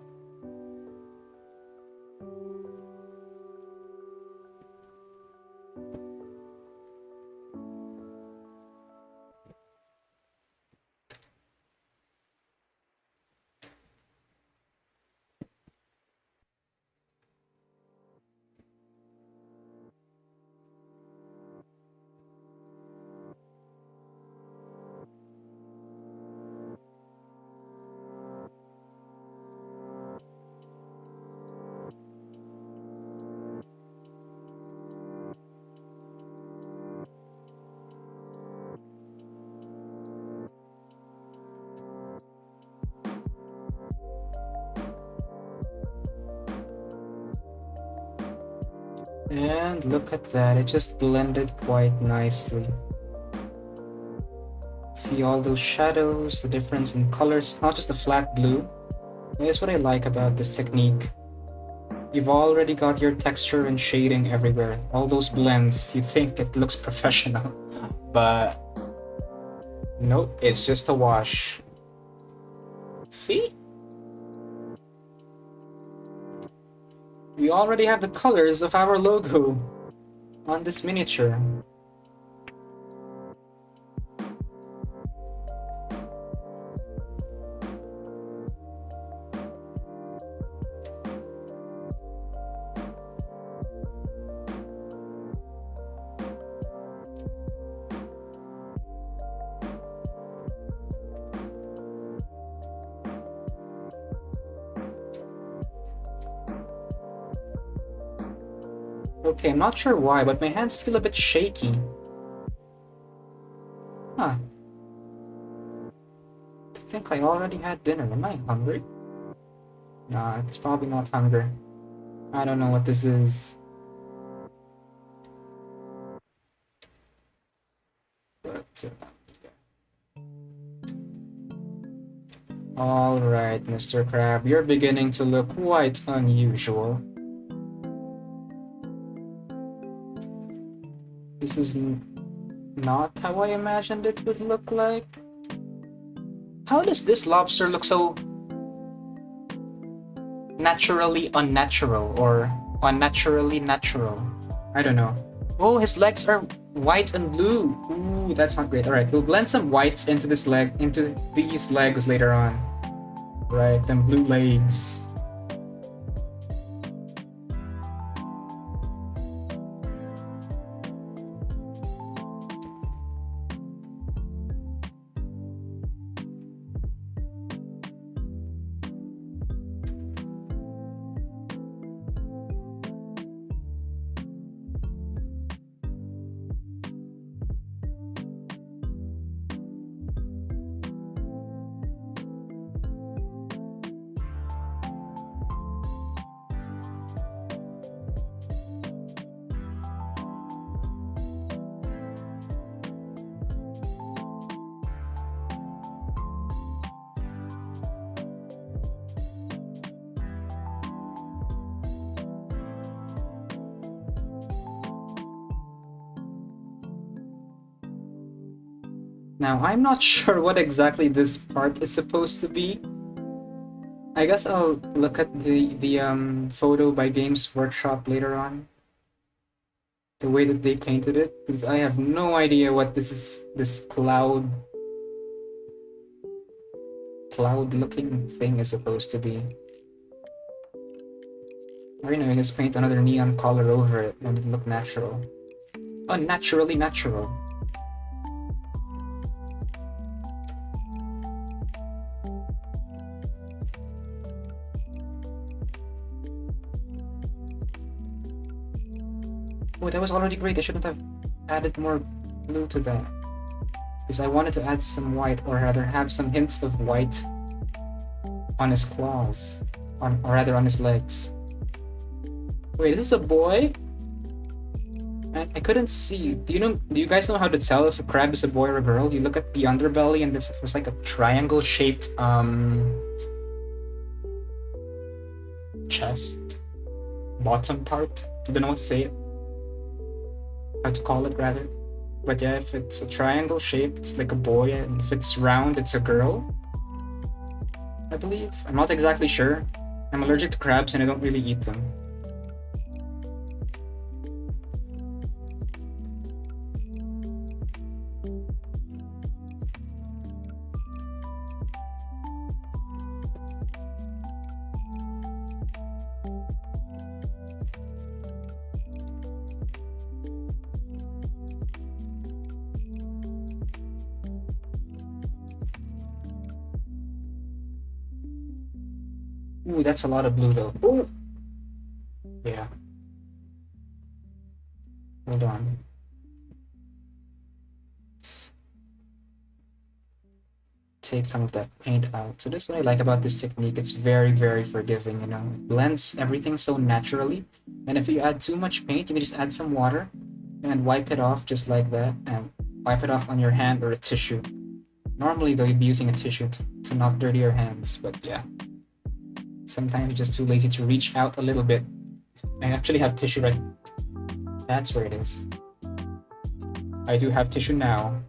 And look at that, it just blended quite nicely. See all those shadows, the difference in colors, not just the flat blue. That's what I like about this technique. You've already got your texture and shading everywhere. All those blends, you think it looks professional, but nope, it's just a wash. See? We already have the colors of our logo on this miniature. Okay, I'm not sure why, but my hands feel a bit shaky. Huh. I think I already had dinner. Am I hungry? Nah, it's probably not hunger. I don't know what this is. But, Alright, Mr. Crab, you're beginning to look quite unusual. This is not how I imagined it would look like. How does this lobster look so naturally unnatural or unnaturally natural? I don't know. Oh, his legs are white and blue. Ooh, that's not great. Alright, we'll blend some whites into these legs later on. Right, then blue legs. Now, I'm not sure what exactly this part is supposed to be. I guess I'll look at the photo by Games Workshop later on. The way that they painted it, because I have no idea what this cloud looking thing is supposed to be. Or, you know, you just paint another neon color over it and it look natural. Unnaturally natural. Oh, that was already great. I shouldn't have added more blue to that. Because I wanted to add some white, or rather have some hints of white on his claws. Or rather on his legs. Wait, is this a boy? I couldn't see. Do you guys know how to tell if a crab is a boy or a girl? You look at the underbelly and there's like a triangle shaped chest. Bottom part. I don't know what to say it. How to call it rather. But yeah, if it's a triangle shape, it's like a boy, and if it's round, it's a girl. I believe. I'm not exactly sure. I'm allergic to crabs and I don't really eat them. Ooh, that's a lot of blue though. Ooh. Yeah. Hold on. Take some of that paint out. So this is what I like about this technique. It's very, very forgiving, you know. It blends everything so naturally. And if you add too much paint, you can just add some water and wipe it off just like that. And wipe it off on your hand or a tissue. Normally though, you'd be using a tissue to not dirty your hands, but yeah. Sometimes you're just too lazy to reach out a little bit. I actually have tissue right. That's where it is. I do have tissue now.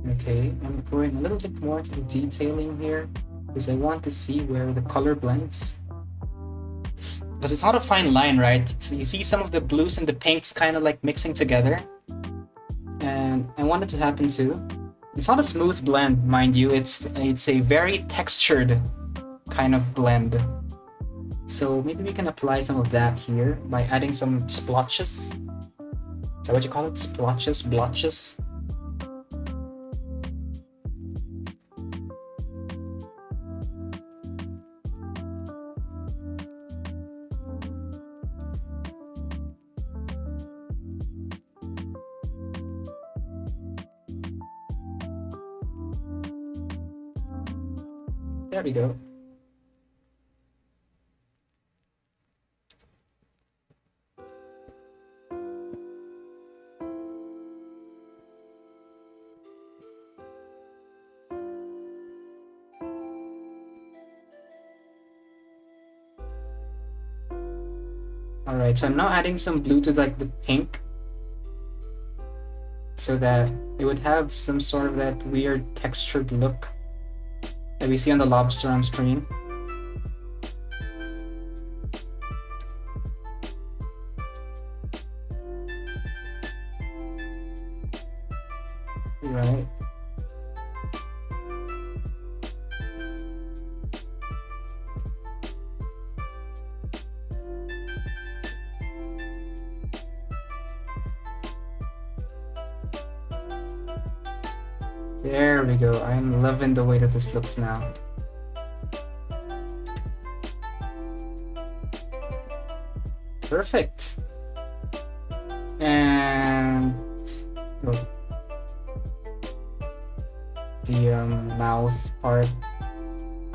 Okay, I'm going a little bit more to the detailing here because I want to see where the color blends. Because it's not a fine line, right? So you see some of the blues and the pinks kind of like mixing together. And I want it to happen too. It's not a smooth blend, mind you. It's a very textured kind of blend. So maybe we can apply some of that here by adding some splotches. Is that what you call it? Splotches? Blotches? There we go. Alright, so I'm now adding some blue to like the pink so that it would have some sort of that weird textured look that we see on the lobster on screen. Right. There we go. I'm loving the way that this looks now. Perfect. And the mouth part.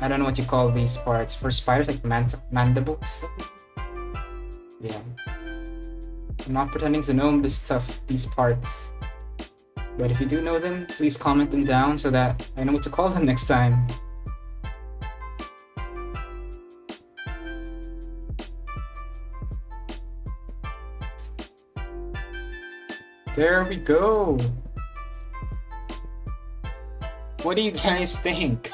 I don't know what you call these parts. For spiders, like mandibles? Yeah. I'm not pretending to know this stuff, these parts. But if you do know them, please comment them down so that I know what to call them next time. There we go! What do you guys think?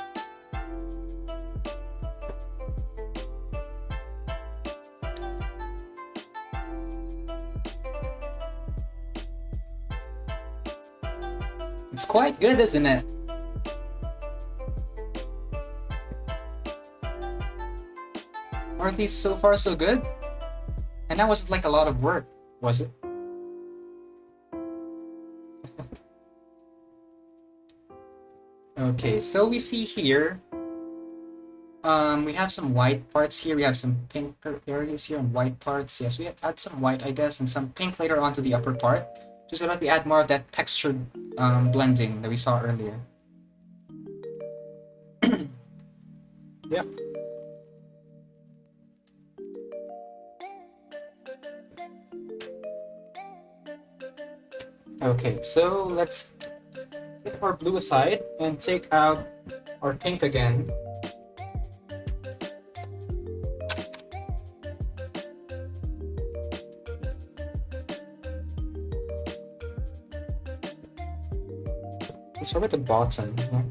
It's quite good, isn't it? Aren't these so far so good? And that wasn't like a lot of work, was it? Okay, so we see here, we have some white parts here, we have some pink areas here and white parts. Yes, we add some white, I guess, and some pink later on to the upper part, just so that we add more of that textured blending that we saw earlier. Yep. Okay, so let's put our blue aside and take out our pink again. Let's start at the bottom. Yeah.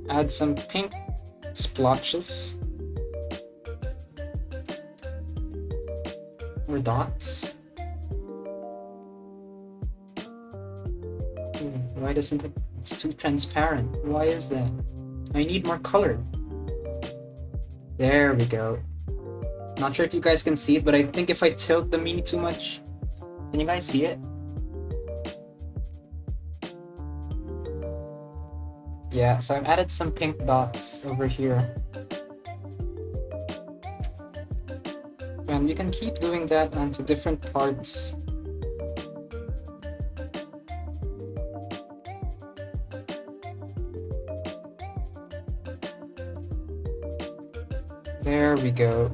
Add some pink splotches or dots. Why doesn't it? It's too transparent. Why is that? I need more color. There we go. Not sure if you guys can see it, but I think if I tilt the mini too much, can you guys see it? Yeah, so I've added some pink dots over here. And you can keep doing that onto different parts. There we go.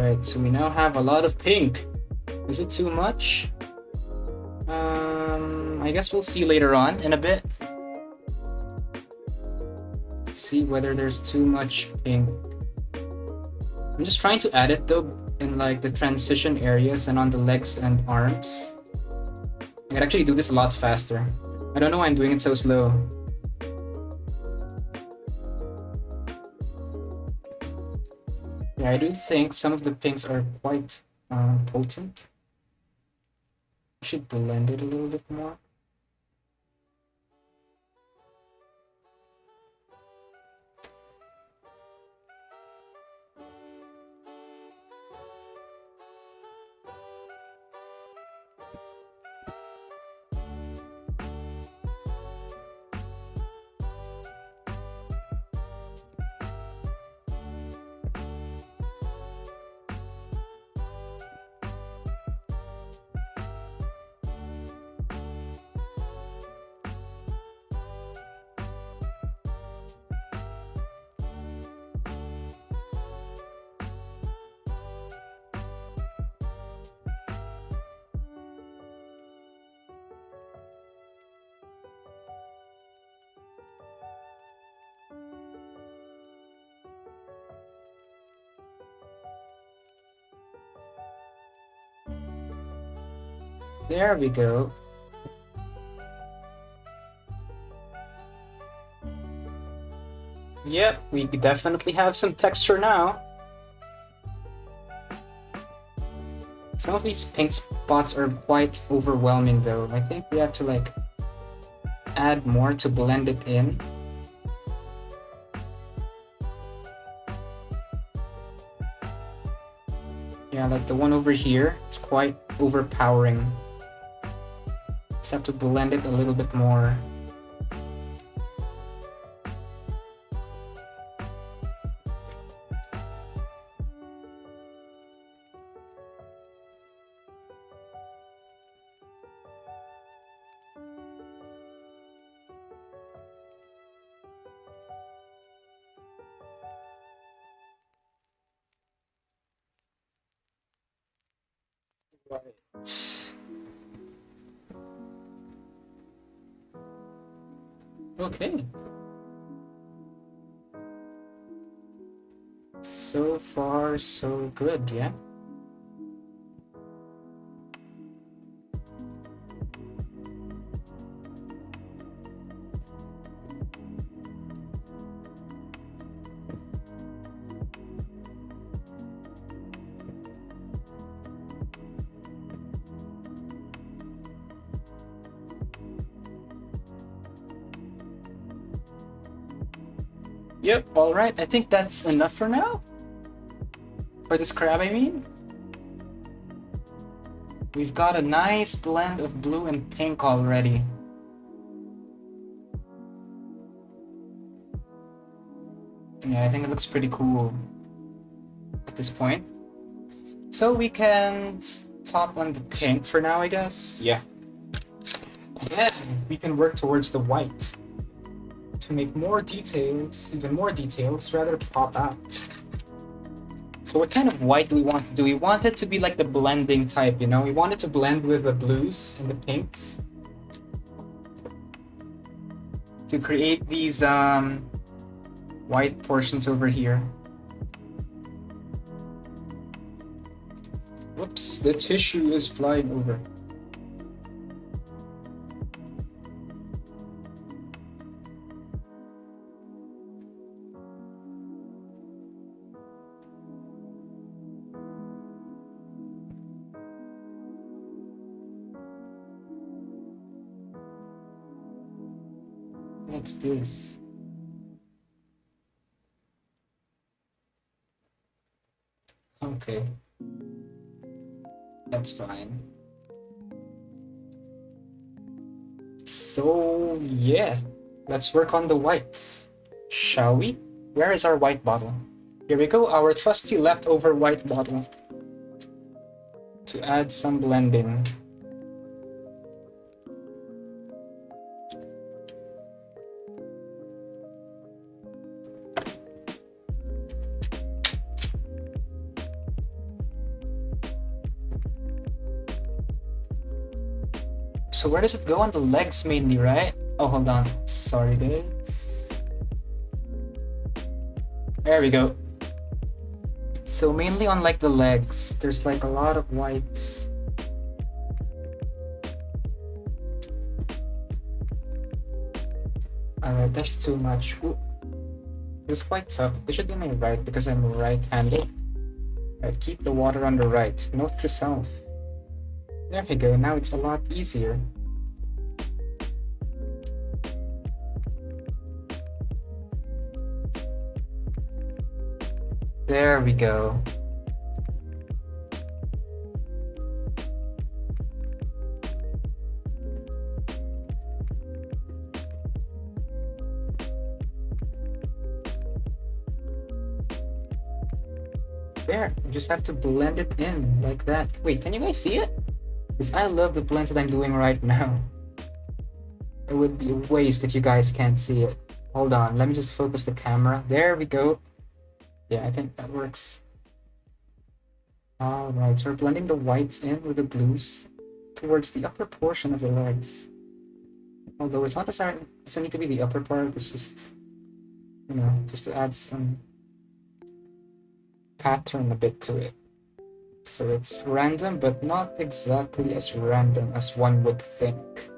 Right, so we now have a lot of pink. Is it too much? I guess we'll see later on in a bit. Let's see whether there's too much pink. I'm just trying to add it though in like the transition areas and on the legs and arms. I can actually do this a lot faster. I don't know why I'm doing it so slow. Yeah, I do think some of the pinks are quite potent. I should blend it a little bit more. There we go. Yep, we definitely have some texture now. Some of these pink spots are quite overwhelming though. I think we have to like add more to blend it in. Yeah, like the one over here, it's quite overpowering. Just have to blend it a little bit more. Right. Okay. So far, so good, yeah? Yep, alright, I think that's enough for now. For this crab, I mean. We've got a nice blend of blue and pink already. Yeah, I think it looks pretty cool at this point. So we can stop on the pink for now, I guess. Yeah. Then we can work towards the white to make more details, even more details, rather pop out. So what kind of white do we want to do? We want it to be like the blending type, you know? We want it to blend with the blues and the pinks to create these white portions over here. Whoops, the tissue is flying over. What's this? Okay. That's fine. So, yeah. Let's work on the whites. Shall we? Where is our white bottle? Here we go, our trusty leftover white bottle. To add some blending. So where does it go? On the legs mainly, right? Oh, hold on. Sorry, guys. There we go. So mainly on like the legs, there's like a lot of whites. Alright, that's too much. Ooh. It's quite tough. This should be my right because I'm right-handed. Alright, keep the water on the right. Note to self. There we go, now it's a lot easier. There we go. There, you just have to blend it in like that. Wait, can you guys see it? Because I love the blends that I'm doing right now. It would be a waste if you guys can't see it. Hold on, let me just focus the camera. There we go. Yeah, I think that works. Alright, so we're blending the whites in with the blues towards the upper portion of the legs. Although it's not necessarily, it doesn't need to be the upper part, it's just, you know, just to add some pattern a bit to it. So it's random, but not exactly as random as one would think.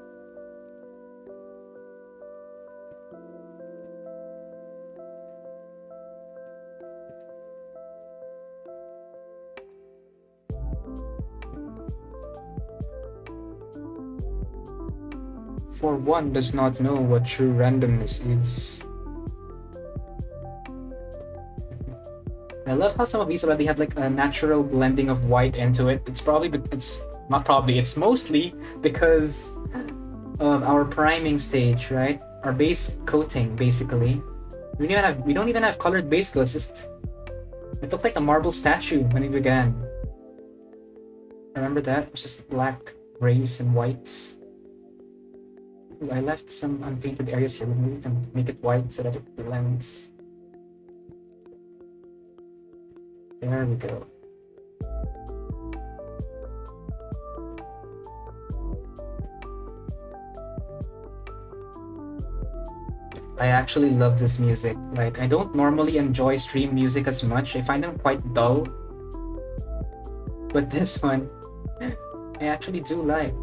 For one does not know what true randomness is. I love how some of these already have like a natural blending of white into it. It's mostly because of our priming stage, right? Our base coating, basically. We don't even have colored base coats. It looked like a marble statue when it began. Remember that? It was just black, grays, and whites. Ooh, I left some unpainted areas here. Maybe we can make it white so that it blends. There we go. I actually love this music. Like, I don't normally enjoy stream music as much. I find them quite dull. But this one, I actually do like.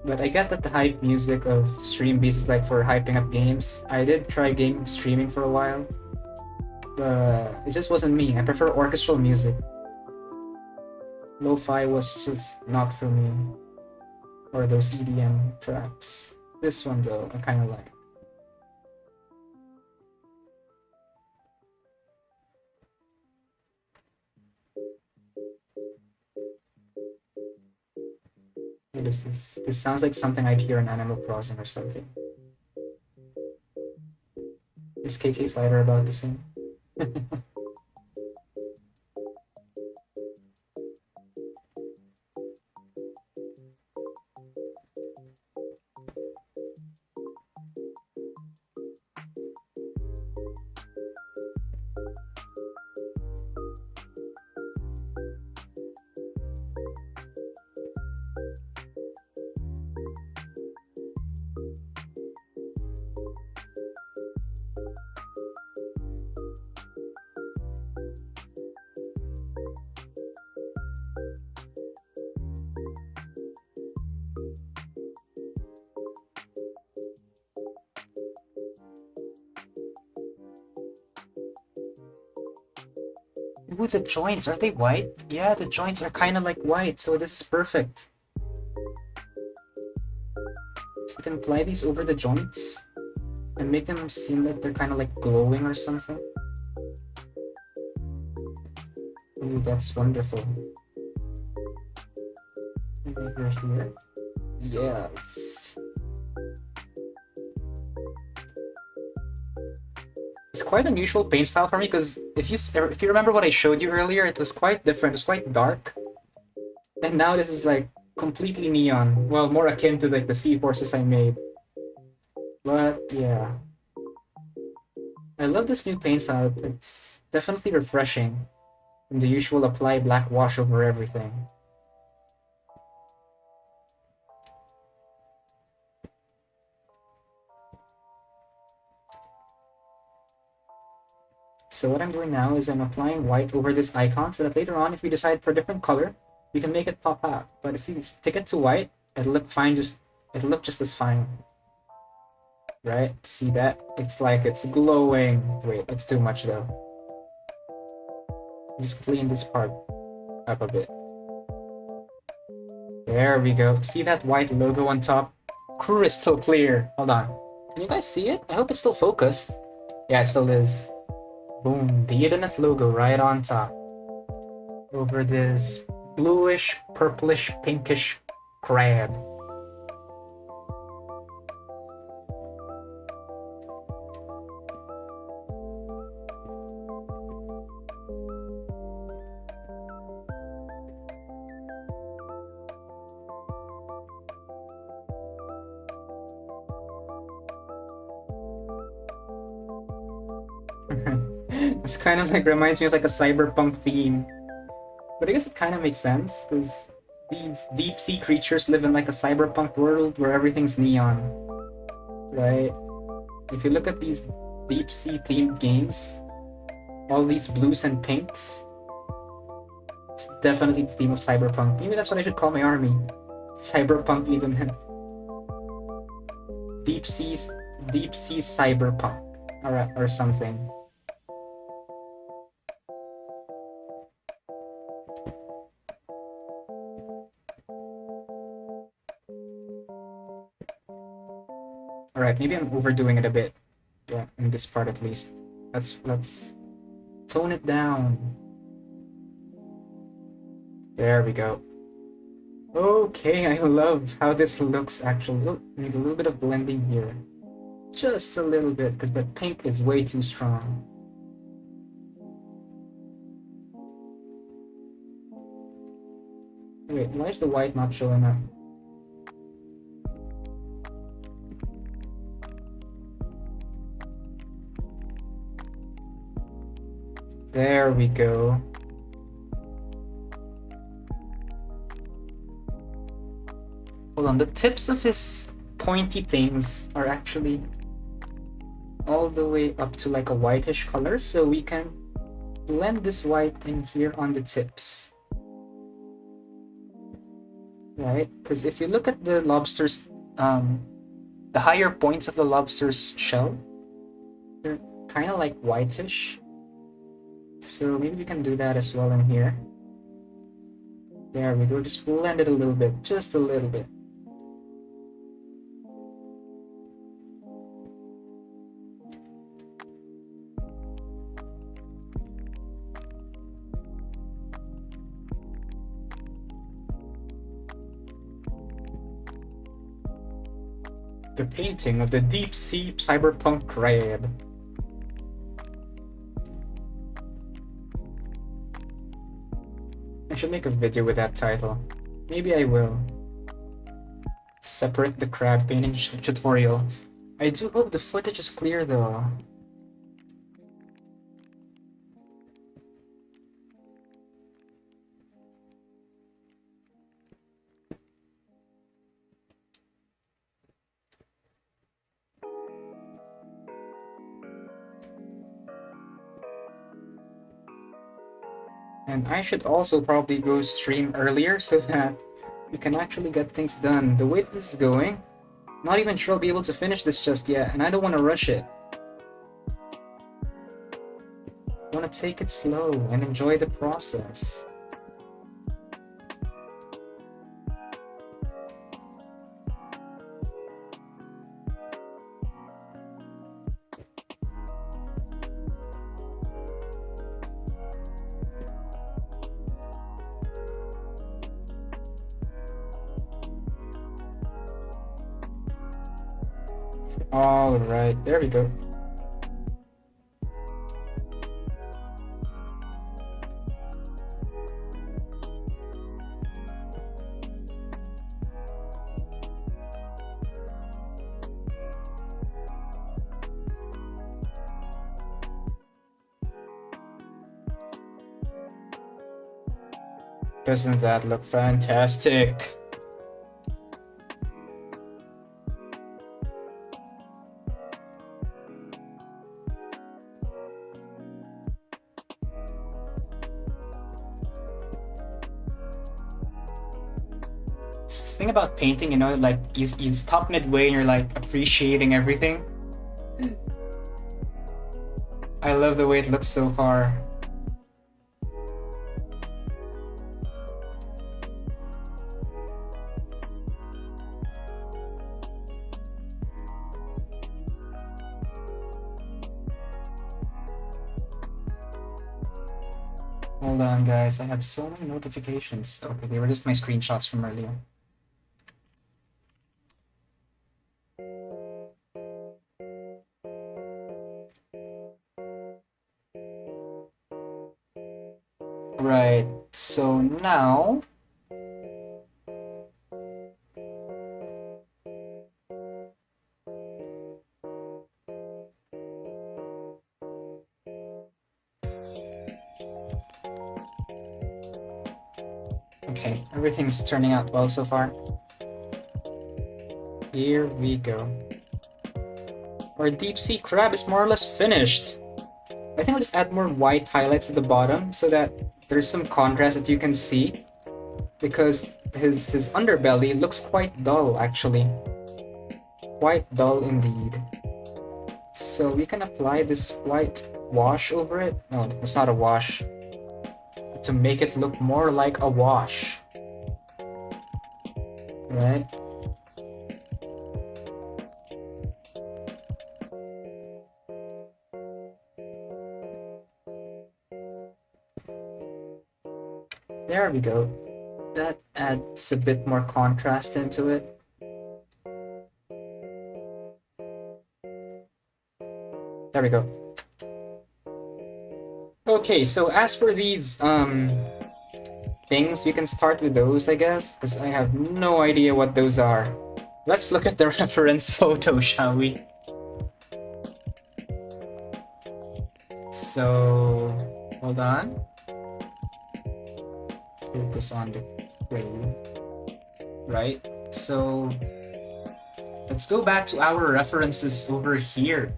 But I get that the hype music of stream beats is like for hyping up games. I did try game streaming for a while. But it just wasn't me. I prefer orchestral music. Lo-fi was just not for me. Or those EDM tracks. This one though, I kinda like. What is this? This sounds like something I'd hear in Animal Crossing or something. Is KK's lighter about the same? Ooh, the joints, are they white? Yeah, the joints are kind of like white, so this is perfect. So you can apply these over the joints and make them seem like they're kind of like glowing or something. Ooh, that's wonderful. Maybe over here. Yes. It's quite an unusual paint style for me because if you remember what I showed you earlier, it was quite different. It was quite dark, and now this is like completely neon. Well, more akin to like the seahorses I made. But yeah, I love this new paint style. It's definitely refreshing from the usual apply black wash over everything. So what I'm doing now is I'm applying white over this icon so that later on, if we decide for a different color, we can make it pop out. But if you stick it to white, it'll look fine. It'll look just as fine. Right? See that? It's like it's glowing. Wait, it's too much though. Just clean this part up a bit. There we go. See that white logo on top? Crystal clear. Hold on. Can you guys see it? I hope it's still focused. Yeah, it still is. Boom, the Idoneth logo right on top. Over this bluish, purplish, pinkish crab. It's kind of like reminds me of like a cyberpunk theme. But I guess it kind of makes sense because these deep sea creatures live in like a cyberpunk world where everything's neon. Right? If you look at these deep sea themed games, all these blues and pinks, It's definitely the theme of cyberpunk. Maybe that's what I should call my army. Cyberpunk Idoneth. Deep sea cyberpunk, or something. Alright, maybe I'm overdoing it a bit. Yeah, in this part at least. Let's tone it down. There we go. Okay, I love how this looks actually. Oh, need a little bit of blending here. Just a little bit, because the pink is way too strong. Wait, why is the white not showing up? There we go. Hold on, the tips of his pointy things are actually all the way up to like a whitish color, so we can blend this white in here on the tips. Right? Because if you look at the lobster's, the higher points of the lobster's shell, they're kind of like whitish. So maybe we can do that as well in here. There we go, just blend it a little bit, just a little bit. The painting of the deep sea cyberpunk crab. I should make a video with that title. Maybe I will. Separate the crab painting tutorial. I do hope the footage is clear though. And I should also probably go stream earlier so that we can actually get things done. The way this is going, not even sure I'll be able to finish this just yet, and I don't want to rush it. I want to take it slow and enjoy the process. Alright, there we go. Doesn't that look fantastic? Thing about painting, you know, like you stop midway and you're like appreciating everything. I love the way it looks so far. Hold on guys, I have so many notifications. Okay, they were just my screenshots from earlier. Right, so now okay, everything's turning out well so far. Here we go. Our deep sea crab is more or less finished. I think I'll just add more white highlights at the bottom so that there's some contrast that you can see because his underbelly looks quite dull actually. Quite dull indeed. So we can apply this white wash over it. No, it's not a wash. To make it look more like a wash. Right? There we go. That adds a bit more contrast into it. There we go. Okay, so as for these things, we can start with those, I guess, because I have no idea what those are. Let's look at the reference photo, shall we? So, hold on. Focus on the frame. Right, so let's go back to our references over here.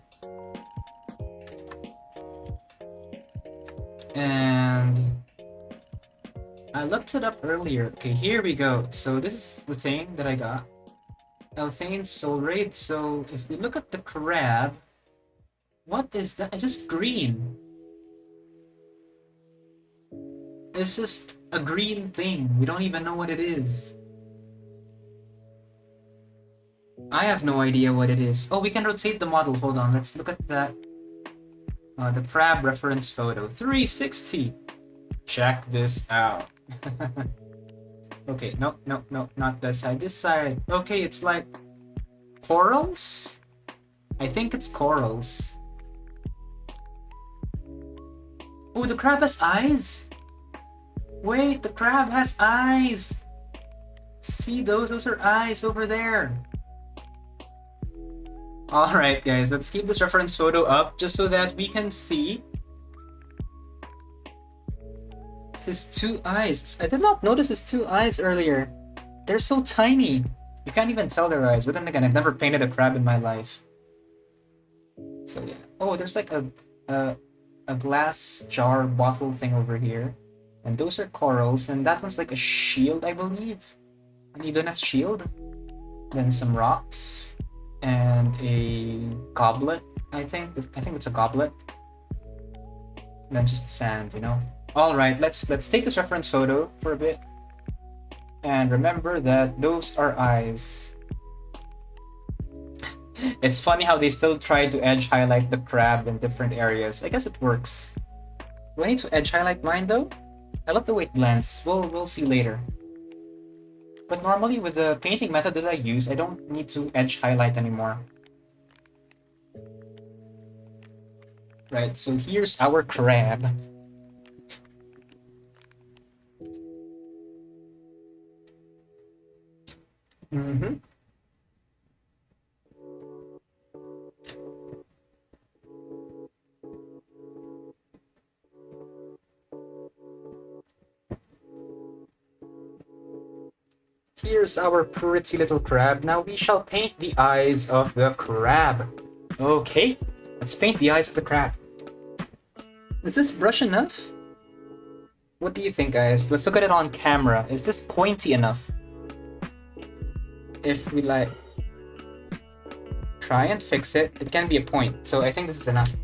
And I looked it up earlier. Okay, here we go. So this is the thing that I got. Elathain's Soulraid. So if we look at the crab, what is that? It's just green. It's just a green thing. We don't even know what it is. I have no idea what it is. Oh, we can rotate the model. Hold on. Let's look at that. The crab reference photo. 360. Check this out. Okay, no, not this side. This side. Okay, it's like corals? I think it's corals. Oh, the crab has eyes? Wait, the crab has eyes! See those? Those are eyes over there. Alright guys, let's keep this reference photo up just so that we can see his two eyes. I did not notice his two eyes earlier. They're so tiny. You can't even tell their eyes. But then again, I've never painted a crab in my life. So yeah. Oh, there's like a glass jar bottle thing over here. And those are corals. And that one's like a shield, I believe. An Idoneth shield. Then some rocks. And a goblet, I think it's a goblet. And then just sand, you know. All right, let's take this reference photo for a bit, and remember that those are eyes. It's funny how they still try to edge highlight the crab in different areas. I guess it works. Do I need to edge highlight mine though? I love the way it blends. We'll see later. But normally with the painting method that I use, I don't need to edge highlight anymore. Right, so here's our crab. Here's our pretty little crab. Now we shall paint the eyes of the crab. Okay, let's paint the eyes of the crab. Is this brush enough? What do you think, guys? Let's look at it on camera. Is this pointy enough? If we like try and fix it, it can be a point. So I think this is enough.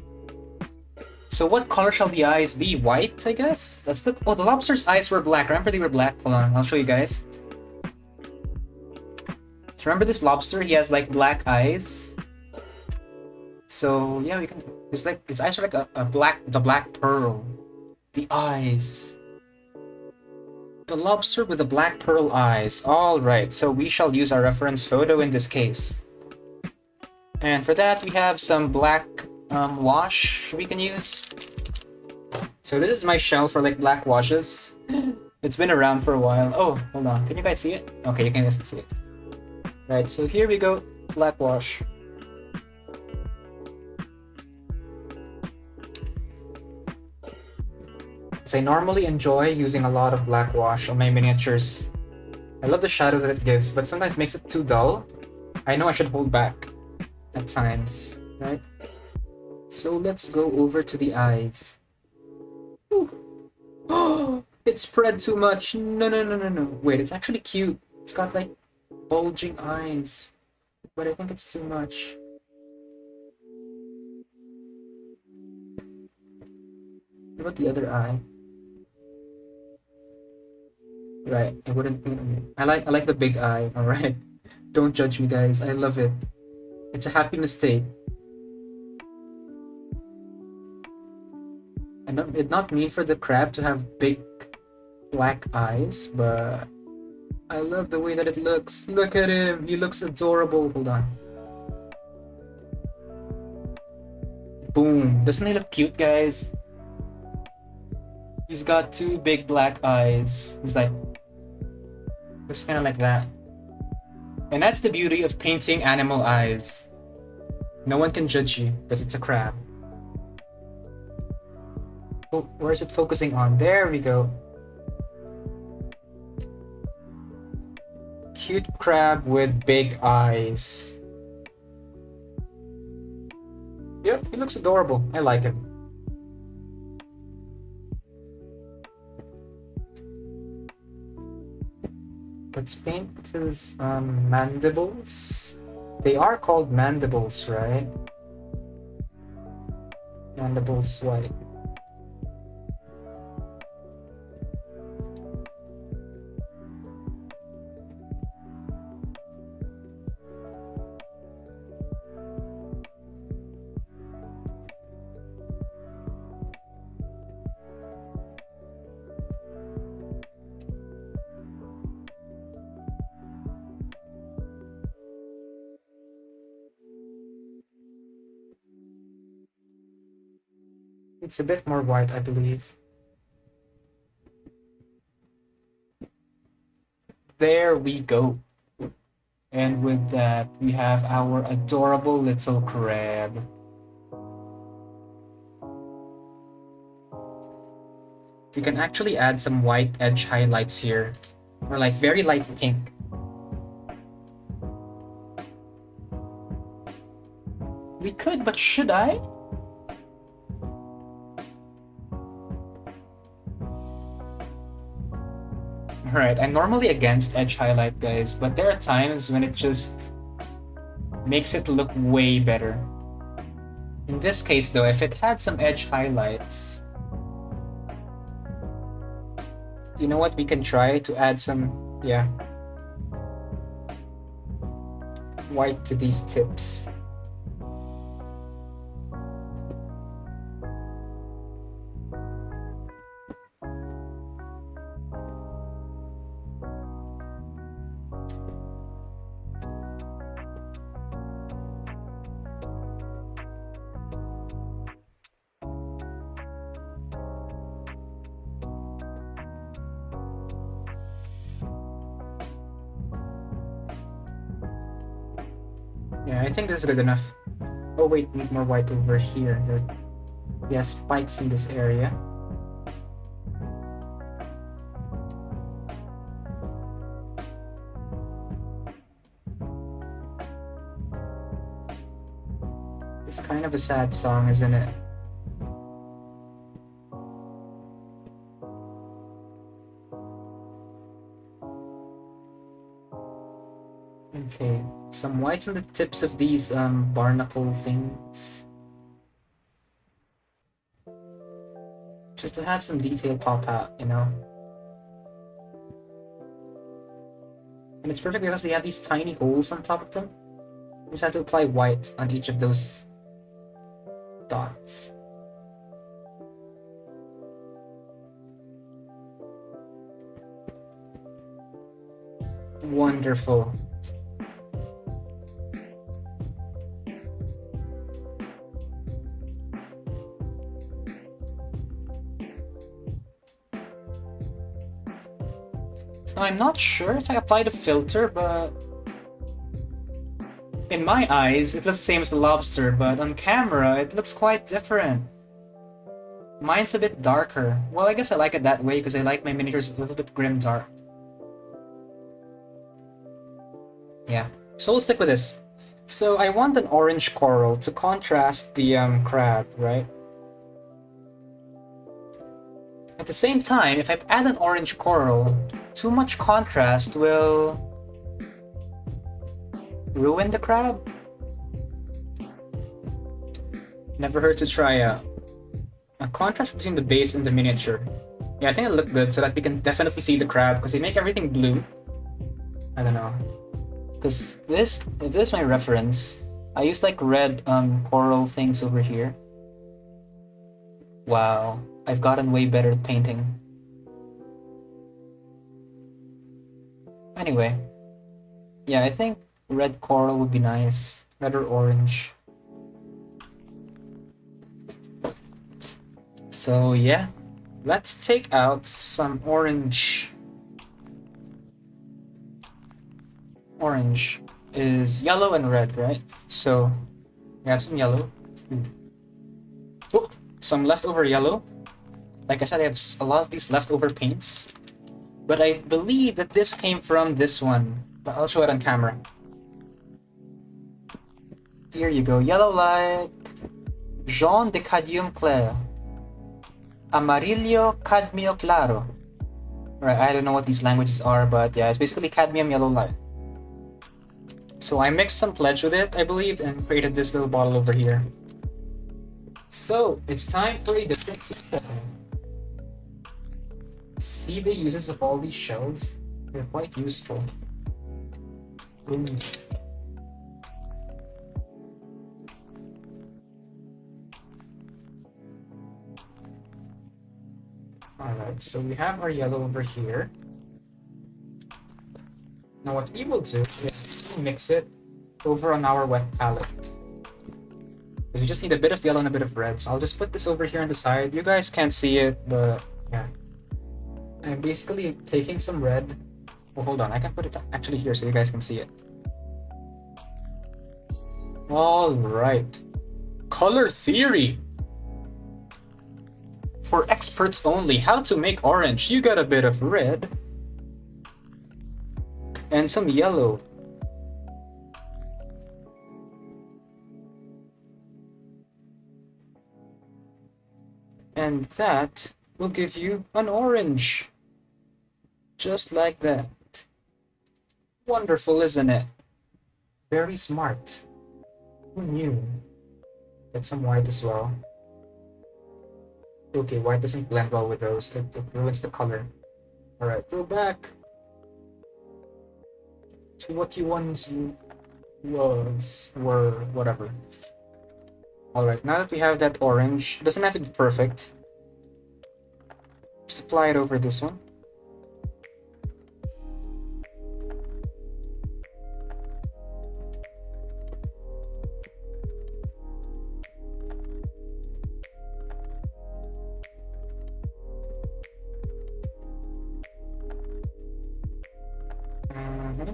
So what color shall the eyes be? White, I guess? Let's look. Oh, the lobster's eyes were black. Remember they were black? Hold on, I'll show you guys. So remember this lobster? He has like black eyes. So yeah, we can. It's like his eyes are like the black pearl. The eyes. The lobster with the black pearl eyes. All right. So we shall use our reference photo in this case. And for that, we have some black wash we can use. So this is my shell for like black washes. It's been around for a while. Oh, hold on. Can you guys see it? Okay, you can see it. Right. So here we go. Black wash. So I normally enjoy using a lot of black wash on my miniatures. I love the shadow that it gives, but sometimes it makes it too dull. I know I should hold back at times, right? So let's go over to the eyes. Whew. Oh, it spread too much. No, no, no, no, no. Wait, it's actually cute. It's got like bulging eyes, but I think it's too much. What about the other eye? Right, I wouldn't. I like the big eye. All right, don't judge me, guys. I love it. It's a happy mistake. And it's not mean for the crab to have big black eyes, but I love the way that it looks. Look at him. He looks adorable. Hold on. Boom. Doesn't he look cute, guys? He's got two big black eyes. He's like, just kind of like that. And that's the beauty of painting animal eyes. No one can judge you because it's a crab. Oh, where is it focusing on? There we go. Cute crab with big eyes. Yep, he looks adorable. I like him. Let's paint his mandibles. They are called mandibles, right? Mandibles white. It's a bit more white, I believe. There we go. And with that, we have our adorable little crab. We can actually add some white edge highlights here, or like very light pink. We could, but should I? Alright, I'm normally against edge highlight, guys, but there are times when it just makes it look way better. In this case, though, if it had some edge highlights, you know what? We can try to add some, yeah, white to these tips. Yeah, I think this is good enough. Oh wait, need more white over here. There are spikes in this area. It's kind of a sad song, isn't it? Okay, some whites on the tips of these barnacle things. Just to have some detail pop out, you know? And it's perfect because they have these tiny holes on top of them. You just have to apply white on each of those dots. Wonderful. I'm not sure if I applied a filter, but in my eyes, it looks the same as the lobster, but on camera, it looks quite different. Mine's a bit darker. Well, I guess I like it that way because I like my miniatures a little bit grim dark. Yeah, so we'll stick with this. So I want an orange coral to contrast the crab, right? I At the same time, if I add an orange coral, too much contrast will ruin the crab. Never hurts to try out. A contrast between the base and the miniature. Yeah, I think it'll look good so that we can definitely see the crab because they make everything blue. I don't know. Because if this is my reference, I use like red coral things over here. Wow, I've gotten way better at painting. Anyway, yeah, I think red coral would be nice. Red or orange. So yeah, let's take out some orange. Orange is yellow and red, right? So we have some yellow. Oh, some leftover yellow. Like I said, I have a lot of these leftover paints. But I believe that this came from this one. I'll show it on camera. Here you go. Yellow light. Jaune de cadmium clair. Amarillo cadmio claro. Right, I don't know what these languages are, but yeah, it's basically cadmium yellow light. So I mixed some pledge with it, I believe, and created this little bottle over here. So it's time for a different sequel. See the uses of all these shells? They're quite useful. Alright, so we have our yellow over here. Now what we will do is mix it over on our wet palette. Because we just need a bit of yellow and a bit of red. So I'll just put this over here on the side. You guys can't see it, but yeah. I'm basically taking some red. Oh, hold on. I can put it actually here so you guys can see it. Alright. Color theory. For experts only, how to make orange. You got a bit of red. And some yellow. And that will give you an orange. Just like that. Wonderful, isn't it? Very smart. Who knew? Get some white as well. Okay, white doesn't blend well with those. It ruins the color. Alright, go back to what you once were, whatever. Alright, now that we have that orange, it doesn't have to be perfect. Just apply it over this one.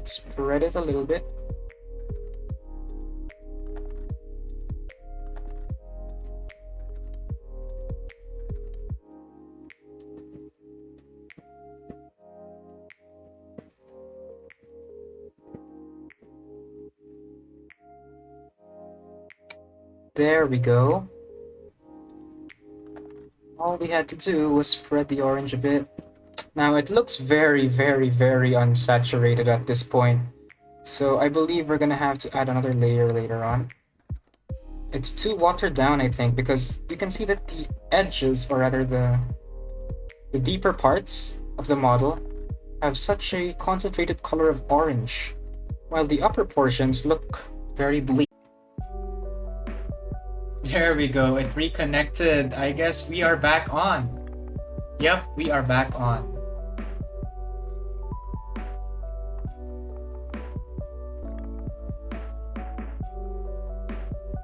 Spread it a little bit. There we go. All we had to do was spread the orange a bit. Now it looks very, very, very unsaturated at this point. So I believe we're gonna have to add another layer later on. It's too watered down, I think, because you can see that the edges, or rather the deeper parts of the model, have such a concentrated color of orange, while the upper portions look very bleak. There we go, it reconnected. I guess we are back on. Yep, we are back on.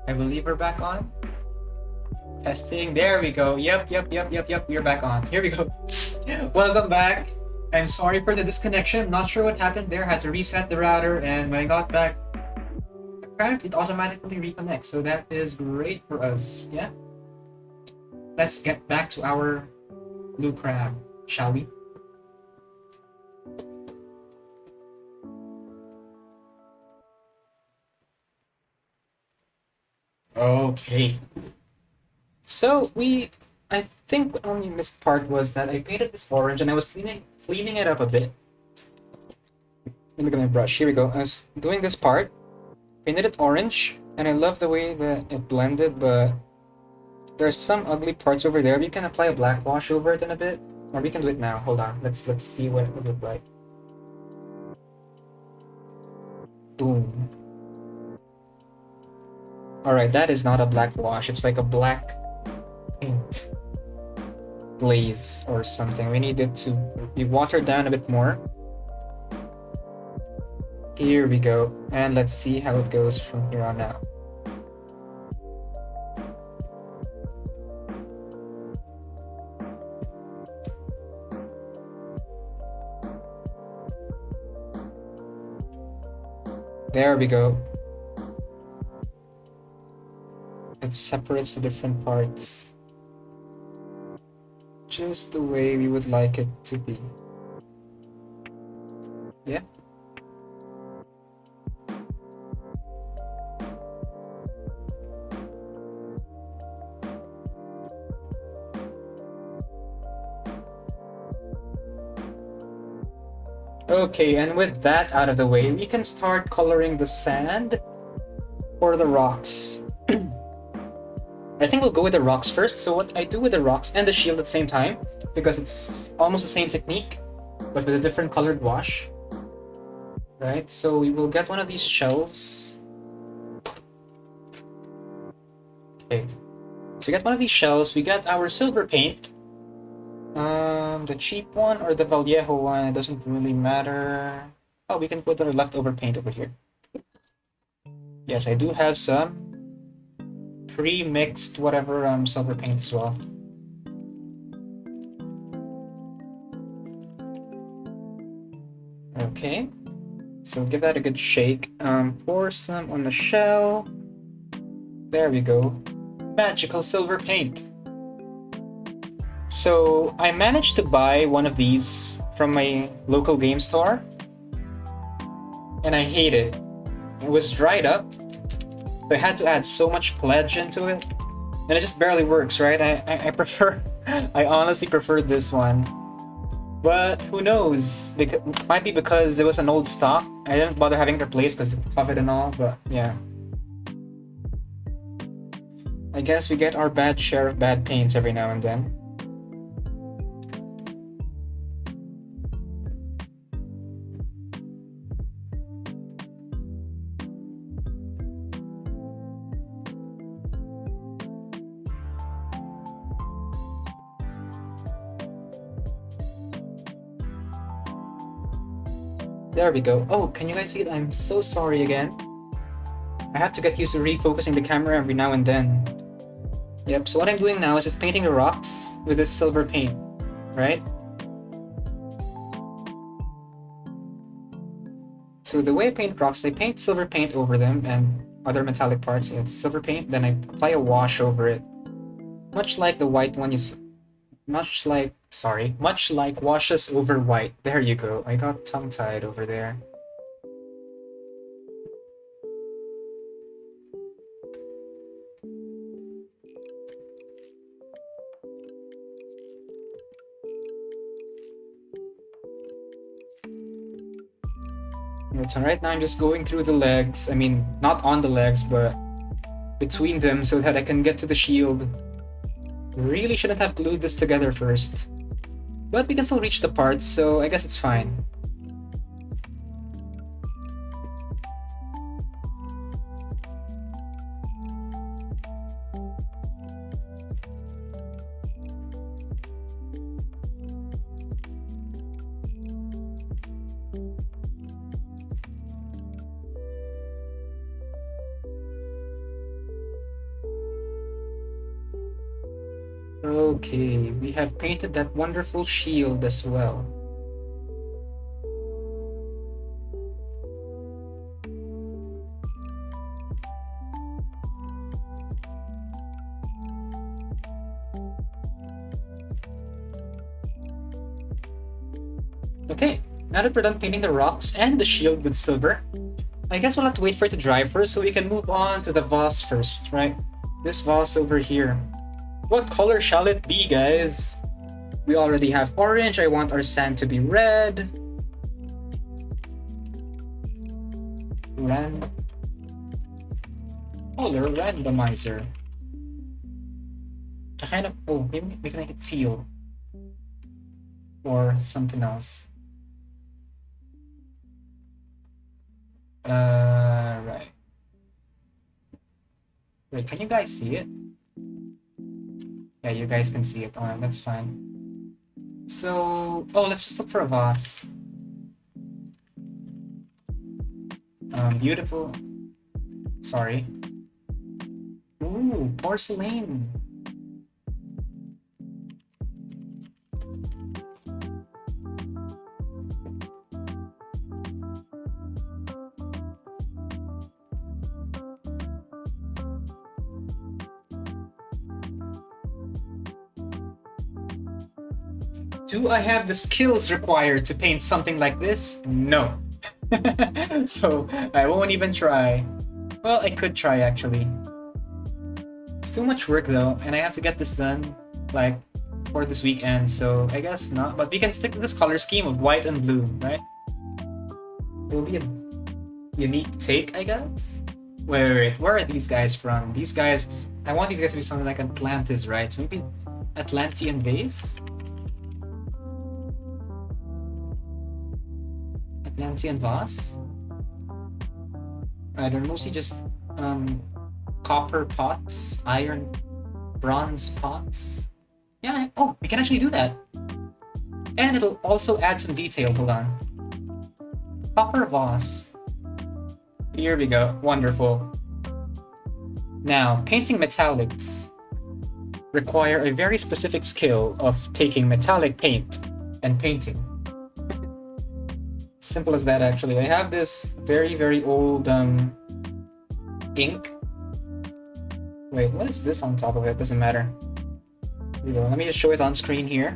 I believe we're back on. Testing, there we go. Yep, we're back on. Here we go. Welcome back. I'm sorry for the disconnection. Not sure what happened there. Had to reset the router, and when I got back, apparently it automatically reconnects. So that is great for us. Yeah. Let's get back to our blue crab, shall we? Okay. So we I think the only missed part was that I painted this orange and I was cleaning it up a bit. Let me get my brush. Here we go. I was doing this part, painted it orange, and I love the way that it blended, but there's some ugly parts over there. We can apply a black wash over it in a bit, or we can do it now. Hold on. Let's see what it would look like. Boom. Alright, that is not a black wash. It's like a black paint glaze or something. We need it to be watered down a bit more. Here we go. And let's see how it goes from here on out. There we go. It separates the different parts just the way we would like it to be. Yeah. Okay, and with that out of the way, we can start coloring the sand or the rocks. I think we'll go with the rocks first. So what I do with the rocks and the shield at the same time, because it's almost the same technique, but with a different colored wash. Right, so we will get one of these shells. Okay, so we get one of these shells, we get our silver paint. The cheap one or the Vallejo one, it doesn't really matter. Oh, we can put our leftover paint over here. Yes, I do have some pre-mixed whatever silver paint as well. Okay, so give that a good shake. Pour some on the shell. There we go. Magical silver paint. So I managed to buy one of these from my local game store, and I hate it. It was dried up, so I had to add so much pledge into it, and it just barely works, right? I prefer, I honestly prefer this one, but who knows? It might be because it was an old stock. I didn't bother having it replaced because of it and all, but yeah. I guess we get our bad share of bad paints every now and then. There we go. Oh, can you guys see it? I'm so sorry again. I have to get used to refocusing the camera every now and then. Yep, so what I'm doing now is just painting the rocks with this silver paint, right? So the way I paint rocks, I paint silver paint over them and other metallic parts. It's silver paint, then I apply a wash over it. Much like the white one is... Much like washes over white. There you go. I got tongue-tied over there. It's alright, now I'm just going through the legs. I mean, not on the legs, but between them so that I can get to the shield. Really shouldn't have glued this together first. But we can still reach the parts, so I guess it's fine. Okay, we have painted that wonderful shield as well. Okay, now that we're done painting the rocks and the shield with silver, I guess we'll have to wait for it to dry first so we can move on to the vase first, right? This vase over here. What color shall it be, guys? We already have orange. I want our sand to be red. Color randomizer. I kind of... Oh, maybe we can make it teal. Or something else. Right. Wait, can you guys see it? Yeah, you guys can see it. Alright, that's fine. So... Oh, let's just look for a vase. Beautiful. Sorry. Ooh, porcelain. Do I have the skills required to paint something like this? No. So I won't even try. Well, I could try actually. It's too much work though, and I have to get this done like for this weekend, so I guess not. But we can stick to this color scheme of white and blue, right? It'll be a unique take, I guess. Wait. Where are these guys from? These guys, I want these guys to be something like Atlantis, right? So maybe Atlantean base? Atlantean vase? Right, they're mostly just copper pots, iron, bronze pots. Yeah, oh, we can actually do that. And it'll also add some detail, hold on. Copper vase. Here we go, wonderful. Now, painting metallics require a very specific skill of taking metallic paint and painting. Simple as that, actually. I have this very old ink. Wait, what is this on top of it? Doesn't matter. Here we go. Let me just show it on screen here.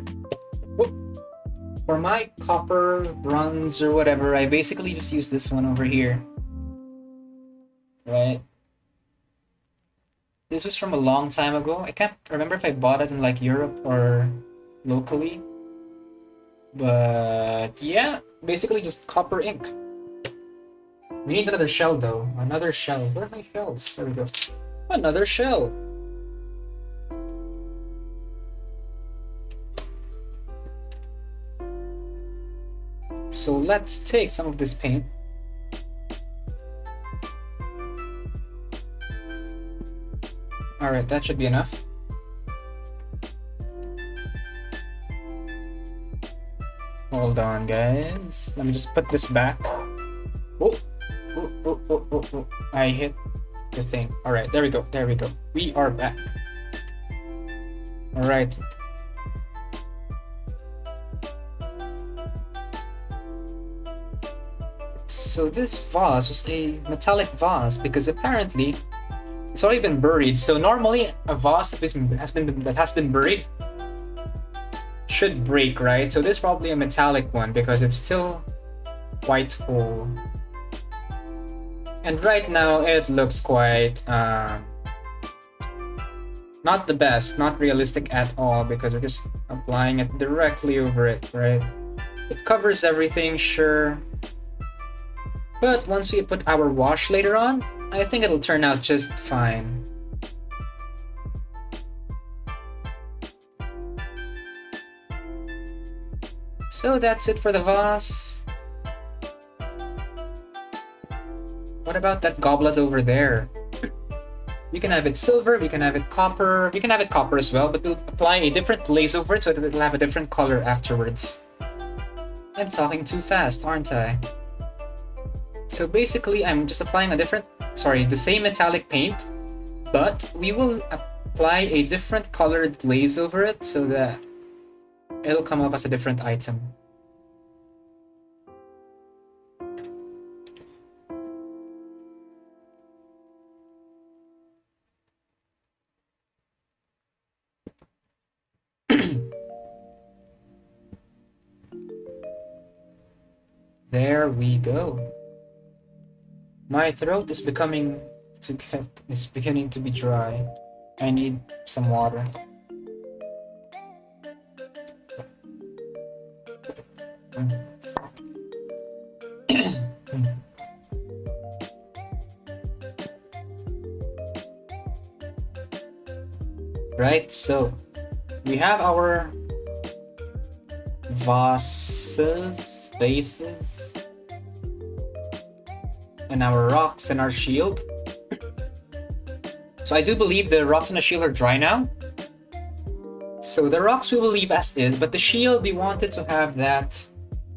Whoop. For my copper, bronze, or whatever, I basically just use this one over here. Right? This was from a long time ago. I can't remember if I bought it in like Europe or locally. But yeah, basically just copper ink. We need another shell though. Another shell. Where are my shells? There we go. Another shell. So let's take some of this paint. Alright, that should be enough. Hold on, guys. Let me just put this back. Oh. I hit the thing. Alright, there we go. There we go. We are back. Alright. So this vase was a metallic vase because apparently it's already been buried. So normally a vase that has been buried should break, right? So this is probably a metallic one because it's still quite whole. And right now it looks quite not the best, not realistic at all because we're just applying it directly over it, right? It covers everything, sure. But once we put our wash later on, I think it'll turn out just fine. So that's it for the vase. What about that goblet over there? We can have it silver, we can have it copper, we can have it copper as well, but we'll apply a different glaze over it so that it'll have a different color afterwards. I'm talking too fast, aren't I? So basically, I'm just applying the same metallic paint, but we will apply a different colored glaze over it so that it'll come up as a different item. There we go. My throat is beginning to be dry. I need some water. Right, so we have our vases, and our rocks and our shield. So I do believe the rocks and the shield are dry now. So the rocks we will leave as is, but the shield we wanted to have that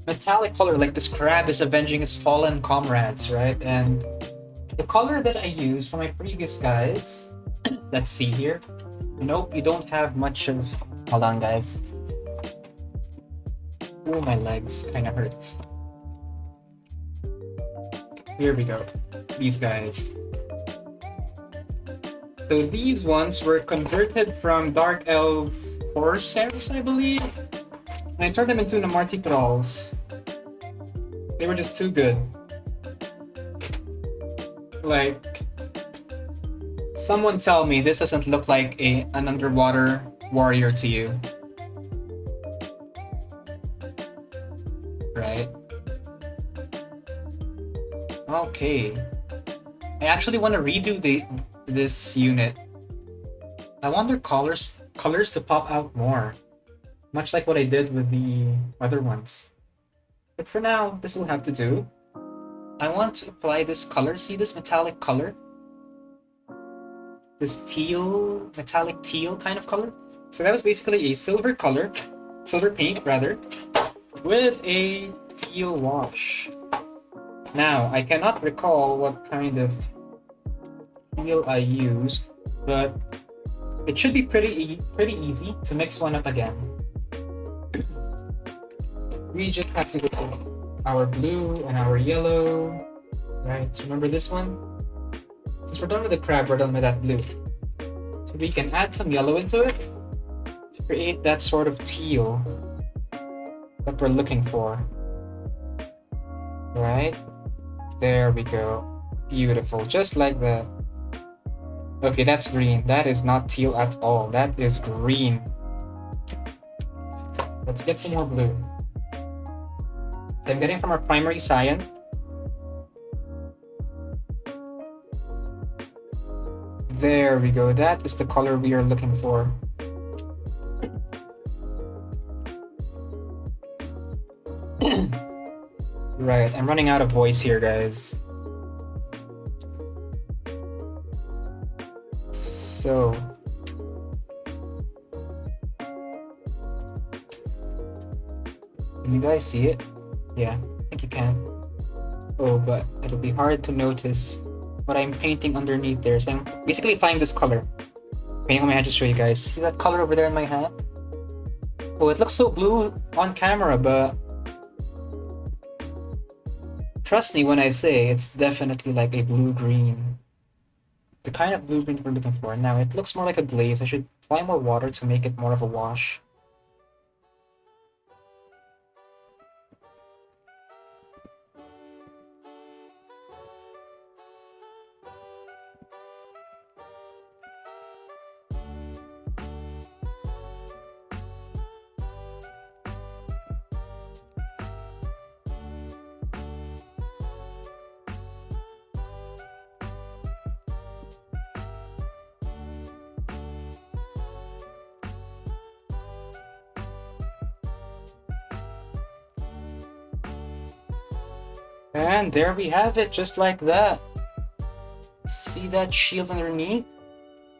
metallic color, like this crab is avenging his fallen comrades, right? And the color that I used for my previous guys, let's see here. Nope, you don't have much of... Hold on, guys. Oh, my legs kind of hurt. Here we go. These guys. So these ones were converted from Dark Elf Corsairs, I believe. And I turned them into Namarti Trolls. They were just too good. Like... Someone tell me this doesn't look like an underwater warrior to you. Right? Okay. I actually want to redo this unit. I want their colors to pop out more. Much like what I did with the other ones. But for now, this will have to do. I want to apply this color. See this metallic color? This teal, metallic teal kind of color. So that was basically a silver color, silver paint rather, with a teal wash. Now, I cannot recall what kind of teal I used, but it should be pretty easy to mix one up again. We just have to go with our blue and our yellow. Right, remember this one? Since we're done with the crab, we're done with that blue. So we can add some yellow into it to create that sort of teal that we're looking for. Right? There we go. Beautiful, just like that. Okay, that's green. That is not teal at all. That is green. Let's get some more blue. So I'm getting from our primary cyan. There we go. That is the color we are looking for. Right, I'm running out of voice here, guys. So... Can you guys see it? Yeah, I think you can. Oh, but it'll be hard to notice what I'm painting underneath there. So I'm basically applying this color. Painting on my hand, just show you guys. See that color over there in my hand? Oh, it looks so blue on camera, but trust me when I say it's definitely like a blue-green. The kind of blue-green we're looking for. Now, it looks more like a glaze. I should apply more water to make it more of a wash. And there we have it, just like that. See that shield underneath?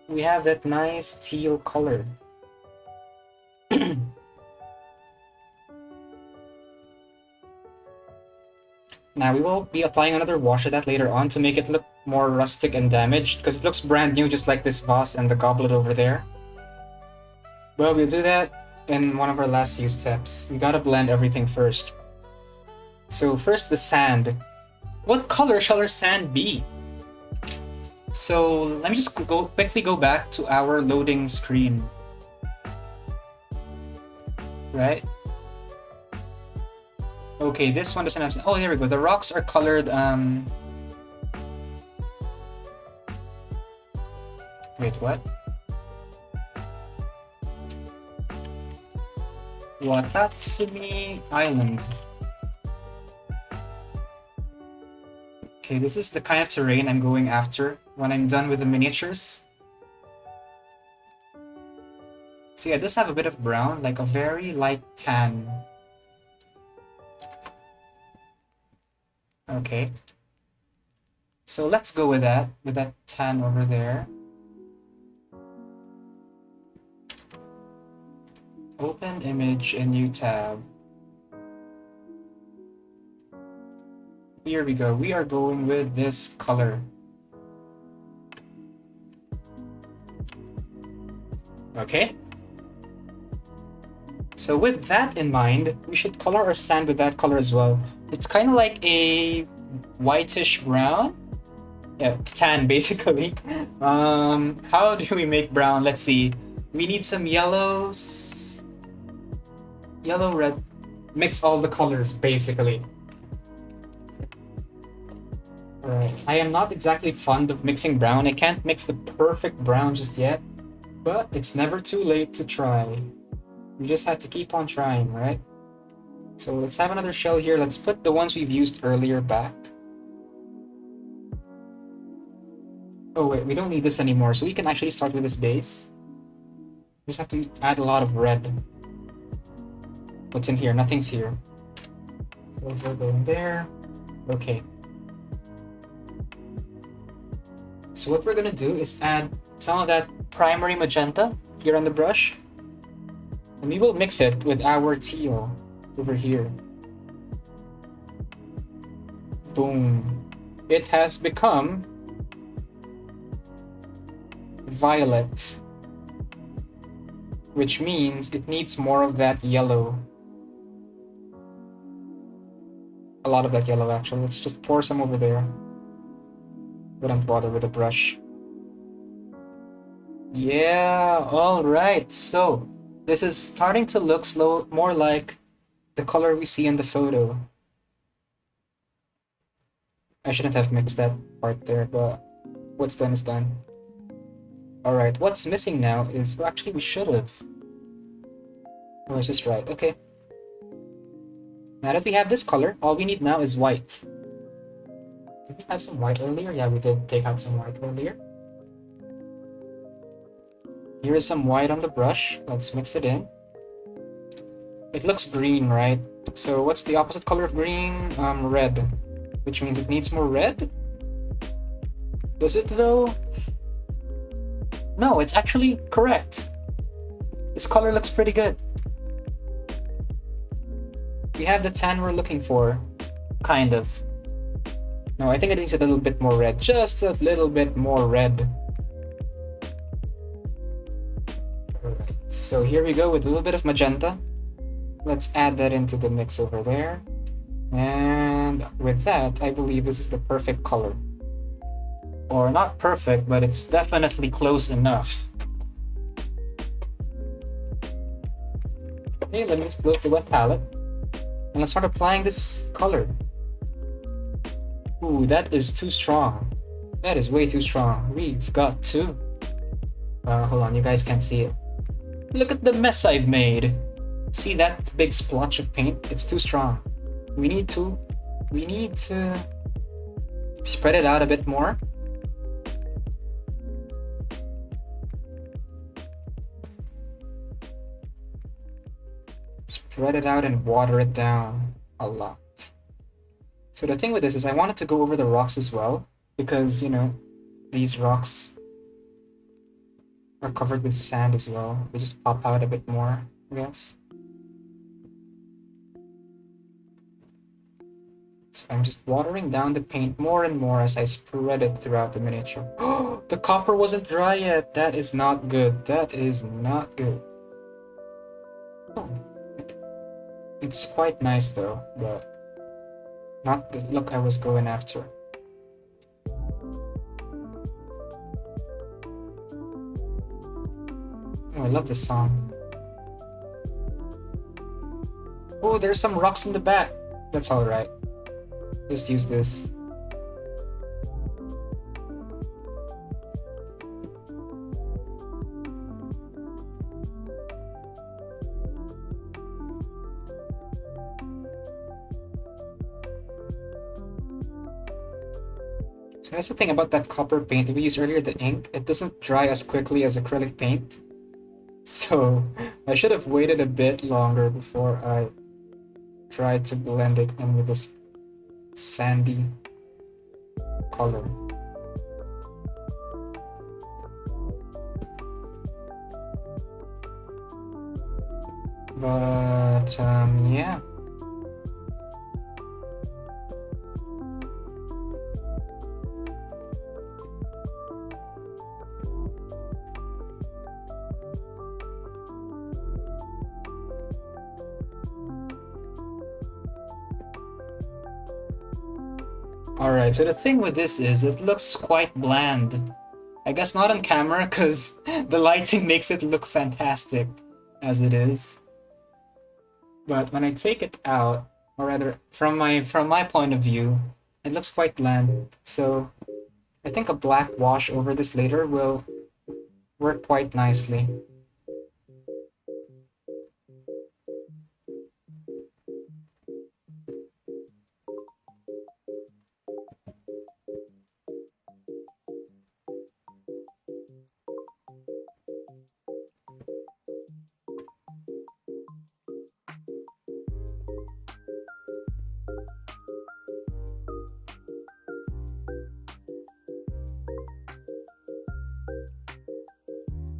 We have that nice teal color. Now we will be applying another wash of that later on to make it look more rustic and damaged, because it looks brand new just like this vase and the goblet over there. Well, we'll do that in one of our last few steps. We gotta blend everything first. So first the sand. What color shall our sand be? So let me just quickly go back to our loading screen. Right? Okay, this one doesn't have... Oh, here we go. The rocks are colored... Wait, what? Watatsumi Island. Okay, this is the kind of terrain I'm going after when I'm done with the miniatures. So yeah, it does have a bit of brown, like a very light tan. Okay. So let's go with that tan over there. Open image, a new tab. Here we go. We are going with this color. Okay. So with that in mind, we should color our sand with that color as well. It's kind of like a whitish brown. Yeah, tan basically. How do we make brown? Let's see. We need some yellows. Yellow, red. Mix all the colors basically. Alright. I am not exactly fond of mixing brown. I can't mix the perfect brown just yet. But it's never too late to try. We just have to keep on trying, right? So let's have another shell here. Let's put the ones we've used earlier back. Oh wait, we don't need this anymore, so we can actually start with this base. We just have to add a lot of red. What's in here? Nothing's here. So we'll go in there. Okay. So what we're gonna do is add some of that primary magenta here on the brush. And we will mix it with our teal over here. Boom. It has become violet, which means it needs more of that yellow. A lot of that yellow, actually. Let's just pour some over there. Wouldn't bother with a brush. Yeah, alright. So, this is starting to look more like the color we see in the photo. I shouldn't have mixed that part there, but what's done is done. Alright, what's missing now is... Well, actually, we should have. Oh, it's just right. Okay. Now that we have this color, all we need now is white. Did we have some white earlier? Yeah, we did take out some white earlier. Here is some white on the brush. Let's mix it in. It looks green, right? So what's the opposite color of green? Red. Which means it needs more red? Does it though? No, it's actually correct. This color looks pretty good. We have the tan we're looking for. Kind of. No, I think it needs a little bit more red. Just a little bit more red. Alright, so here we go with a little bit of magenta. Let's add that into the mix over there. And with that, I believe this is the perfect color. Or not perfect, but it's definitely close enough. Okay, let me close the wet palette. And let's start applying this color. Ooh, that is too strong. That is way too strong. We've got to... hold on, you guys can't see it. Look at the mess I've made. See that big splotch of paint? It's too strong. We need to spread it out a bit more. Spread it out and water it down a lot. So the thing with this is I wanted to go over the rocks as well, because, you know, these rocks are covered with sand as well. They just pop out a bit more, I guess. So I'm just watering down the paint more and more as I spread it throughout the miniature. Oh, the copper wasn't dry yet. That is not good. That is not good. Oh. It's quite nice though, but not the look I was going after. Oh, I love this song. Oh, there's some rocks in the back. That's alright. Just use this. So that's the thing about that copper paint that we used earlier, the ink. It doesn't dry as quickly as acrylic paint. So I should have waited a bit longer before I tried to blend it in with this sandy color. But yeah. Alright, so the thing with this is it looks quite bland. I guess not on camera because the lighting makes it look fantastic as it is. But when I take it out, or rather from my point of view, it looks quite bland. So I think a black wash over this later will work quite nicely.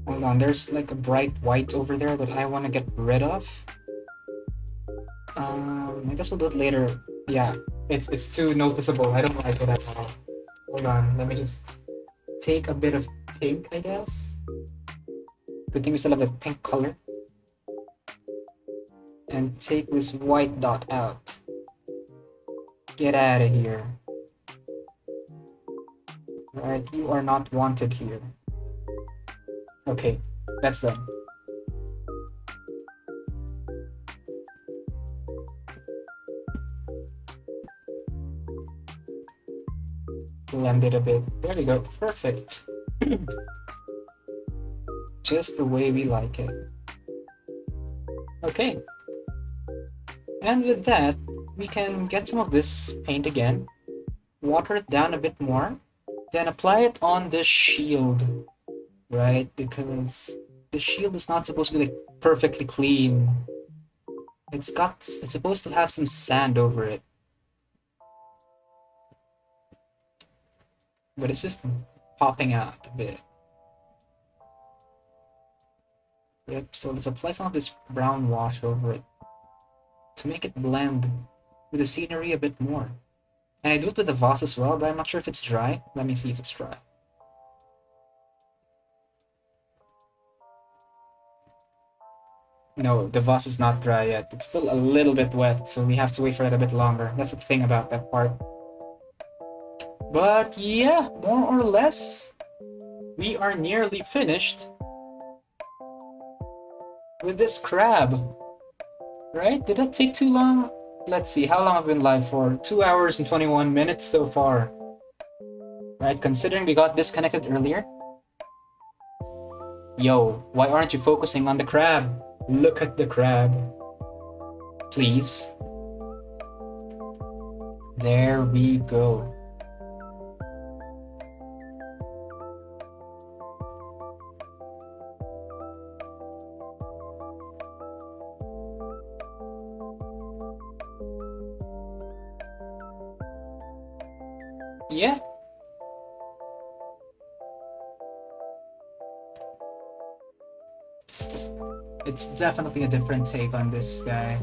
Hold on, there's like a bright white over there that I want to get rid of. I guess we'll do it later. Yeah, it's too noticeable. I don't like it at all. Hold on, let me just take a bit of pink, I guess. Good thing we still have the pink color. And take this white dot out. Get out of here. Right, you are not wanted here. Okay, that's done. Blend it a bit. There we go. Perfect. Just the way we like it. Okay. And with that, we can get some of this paint again, water it down a bit more, then apply it on this shield, right? Because the shield is not supposed to be like perfectly clean. It's supposed to have some sand over it. But it's just popping out a bit. Yep, so let's apply some of this brown wash over it to make it blend with the scenery a bit more. And I do it with the vase as well, but I'm not sure if it's dry. Let me see if it's dry. No, the vase is not dry yet. It's still a little bit wet, so we have to wait for it a bit longer. That's the thing about that part. But yeah, more or less, we are nearly finished with this crab. Right? Did that take too long? Let's see, how long have we been live for? 2 hours and 21 minutes so far. Right, considering we got disconnected earlier. Yo, why aren't you focusing on the crab? Look at the crab. Please. There we go. Yeah. It's definitely a different take on this guy.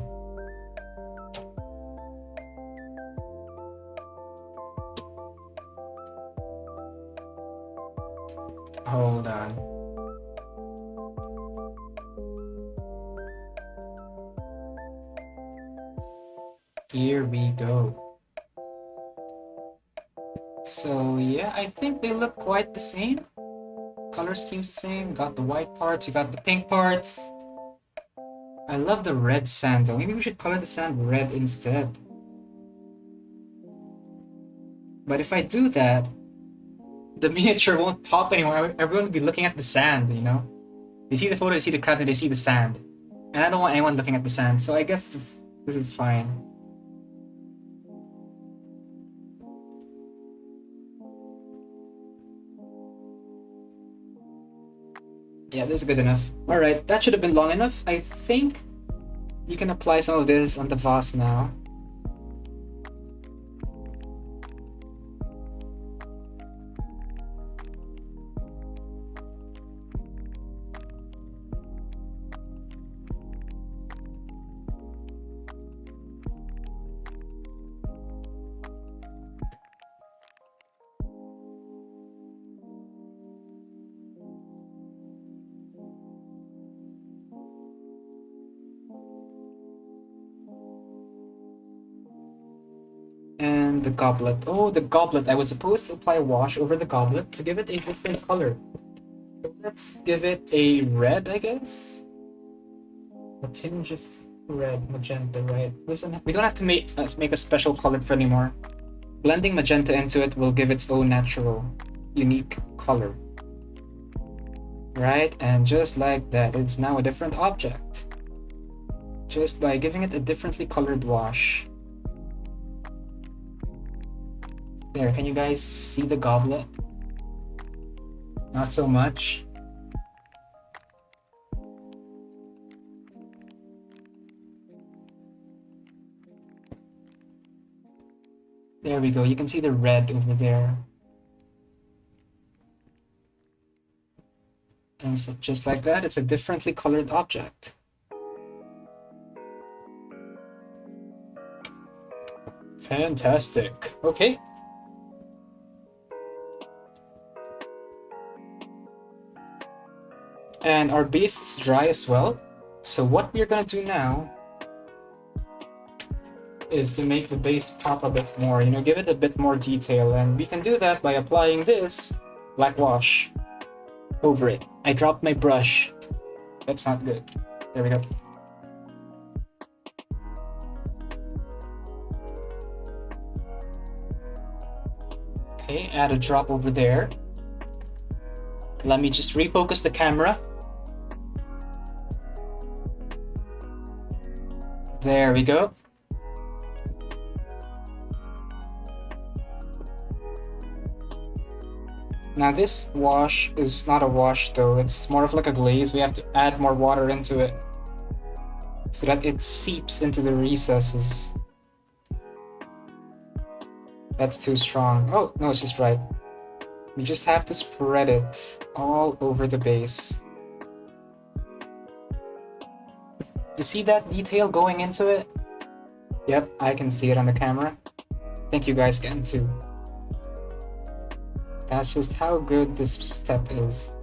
Hold on. Here we go. So yeah, I think they look quite the same. Color scheme's the same. Got the white parts, you got the pink parts. I love the red sand though. Maybe we should color the sand red instead. But if I do that, the miniature won't pop anymore. Everyone will be looking at the sand, you know? They see the photo, they see the crab, and they see the sand. And I don't want anyone looking at the sand, so I guess this is fine. Yeah, this is good enough. Alright, that should have been long enough. I think you can apply some of this on the vase now. And the goblet. Oh, the goblet. I was supposed to apply wash over the goblet to give it a different color. Let's give it a red, I guess? A tinge of red, magenta, right? We don't have to make a special color for anymore. Blending magenta into it will give its own natural, unique color. Right? And just like that, it's now a different object. Just by giving it a differently colored wash. There, can you guys see the goblet? Not so much. There we go, you can see the red over there. And so just like that, it's a differently colored object. Fantastic. Okay. And our base is dry as well. So what we're gonna do now is to make the base pop a bit more, give it a bit more detail. And we can do that by applying this black wash over it. I dropped my brush. That's not good. There we go. Okay, add a drop over there. Let me just refocus the camera. There we go. Now this wash is not a wash though, it's more of like a glaze. We have to add more water into it so that it seeps into the recesses. That's too strong. Oh, no, it's just right. You just have to spread it all over the base. You see that detail going into it? Yep, I can see it on the camera. I think you guys can too. That's just how good this step is.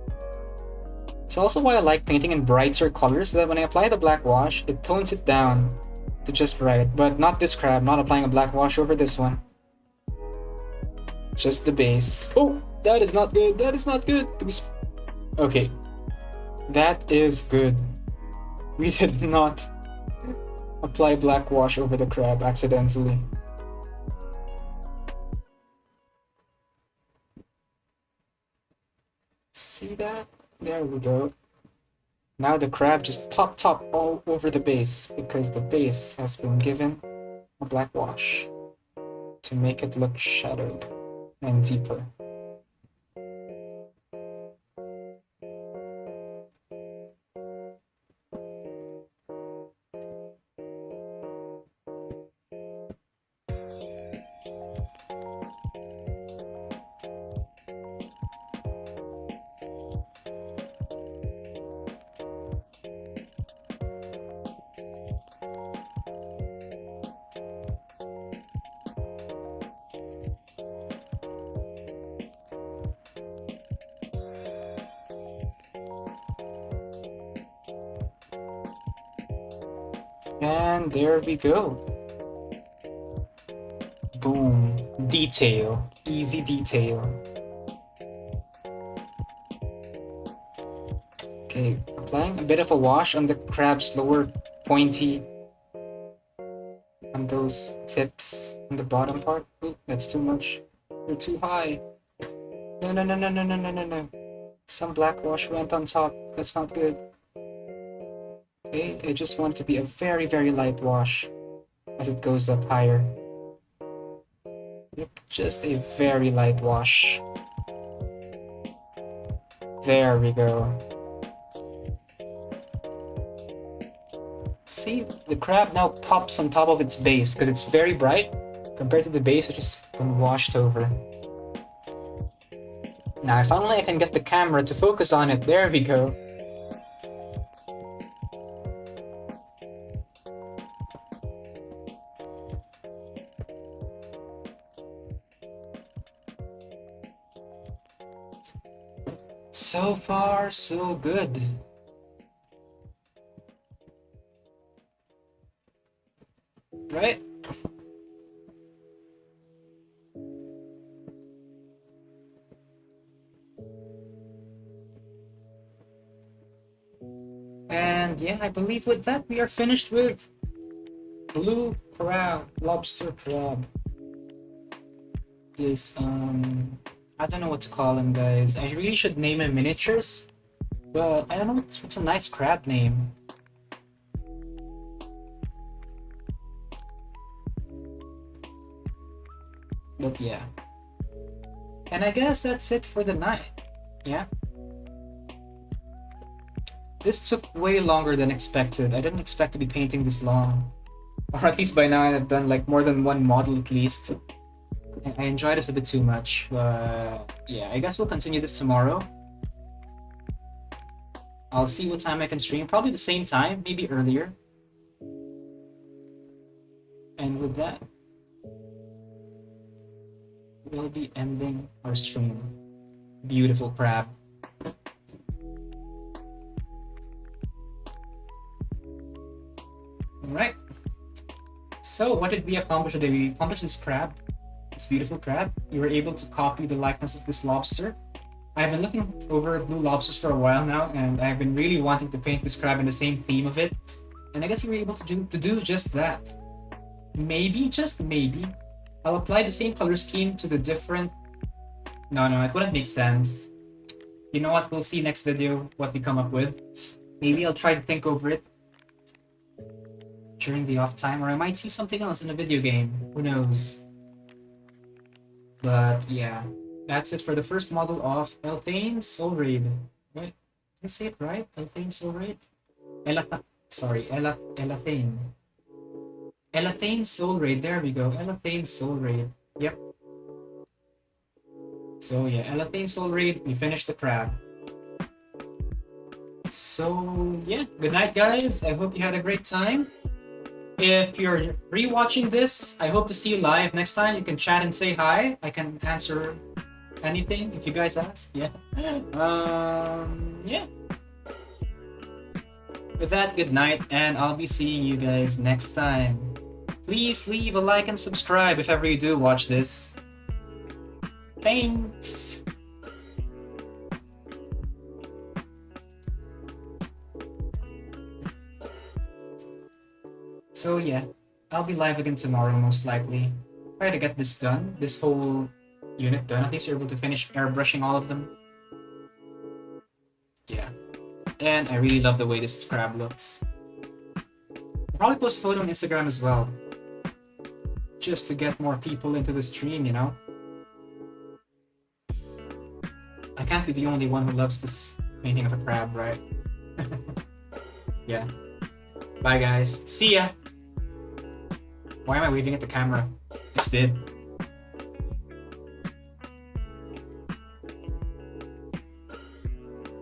It's also why I like painting in brighter colors, so that when I apply the black wash, it tones it down to just right. But not this crab, not applying a black wash over this one. Just the base. Oh, that is not good, that is not good. Okay, that is good. We did not apply black wash over the crab accidentally. See that? There we go. Now the crab just popped up all over the base because the base has been given a black wash to make it look shadowed and deeper. And there we go. Boom. Detail. Easy detail. Okay, applying a bit of a wash on the crab's lower pointy, on those tips on the bottom part. Ooh, that's too much. You're too high. No, no, no, no, no, no, no, no, no. Some black wash went on top. That's not good. Okay, I just want it to be a very, very light wash as it goes up higher. Yep, just a very light wash. There we go. See, the crab now pops on top of its base because it's very bright compared to the base which is been washed over. Now, if only I can get the camera to focus on it. There we go. So far, so good. Right? And yeah, I believe with that we are finished with blue crab, lobster crab. This, I don't know what to call him, guys. I really should name him miniatures, but I don't know what's a nice crab name. But yeah. And I guess that's it for the night. Yeah. This took way longer than expected. I didn't expect to be painting this long. Or at least by now I've done like more than one model at least. I enjoyed this a bit too much, but yeah, I guess we'll continue this tomorrow. I'll see what time I can stream. Probably the same time, maybe earlier. And with that, we'll be ending our stream. Beautiful crab. Alright. So, what did we accomplish today? We accomplished this crab. This beautiful crab. We were able to copy the likeness of this lobster. I've been looking over blue lobsters for a while now, and I've been really wanting to paint this crab in the same theme of it. And I guess we were able to do just that. Maybe, just maybe, I'll apply the same color scheme to the different... No, it wouldn't make sense. You know what? We'll see next video what we come up with. Maybe I'll try to think over it during the off time, or I might see something else in a video game. Who knows? But yeah, that's it for the first model of Elathain Soulraid. Right? Did I say it right? Elathain Soulraid? Elathain. Elathain Soulraid, there we go. Elathain Soulraid. Yep. So yeah, Elathain Soulraid, we finished the crab. So yeah, good night guys. I hope you had a great time. If you're rewatching this, I hope to see you live next time. You can chat and say hi. I can answer anything if you guys ask. Yeah. Yeah. With that, good night, and I'll be seeing you guys next time. Please leave a like and subscribe if ever you do watch this. Thanks! So yeah, I'll be live again tomorrow most likely. Try to get this done, this whole unit done. At least you're able to finish airbrushing all of them. Yeah. And I really love the way this crab looks. I'll probably post a photo on Instagram as well. Just to get more people into the stream, you know? I can't be the only one who loves this painting of a crab, right? Yeah. Bye guys. See ya! Why am I waving at the camera? It's dead.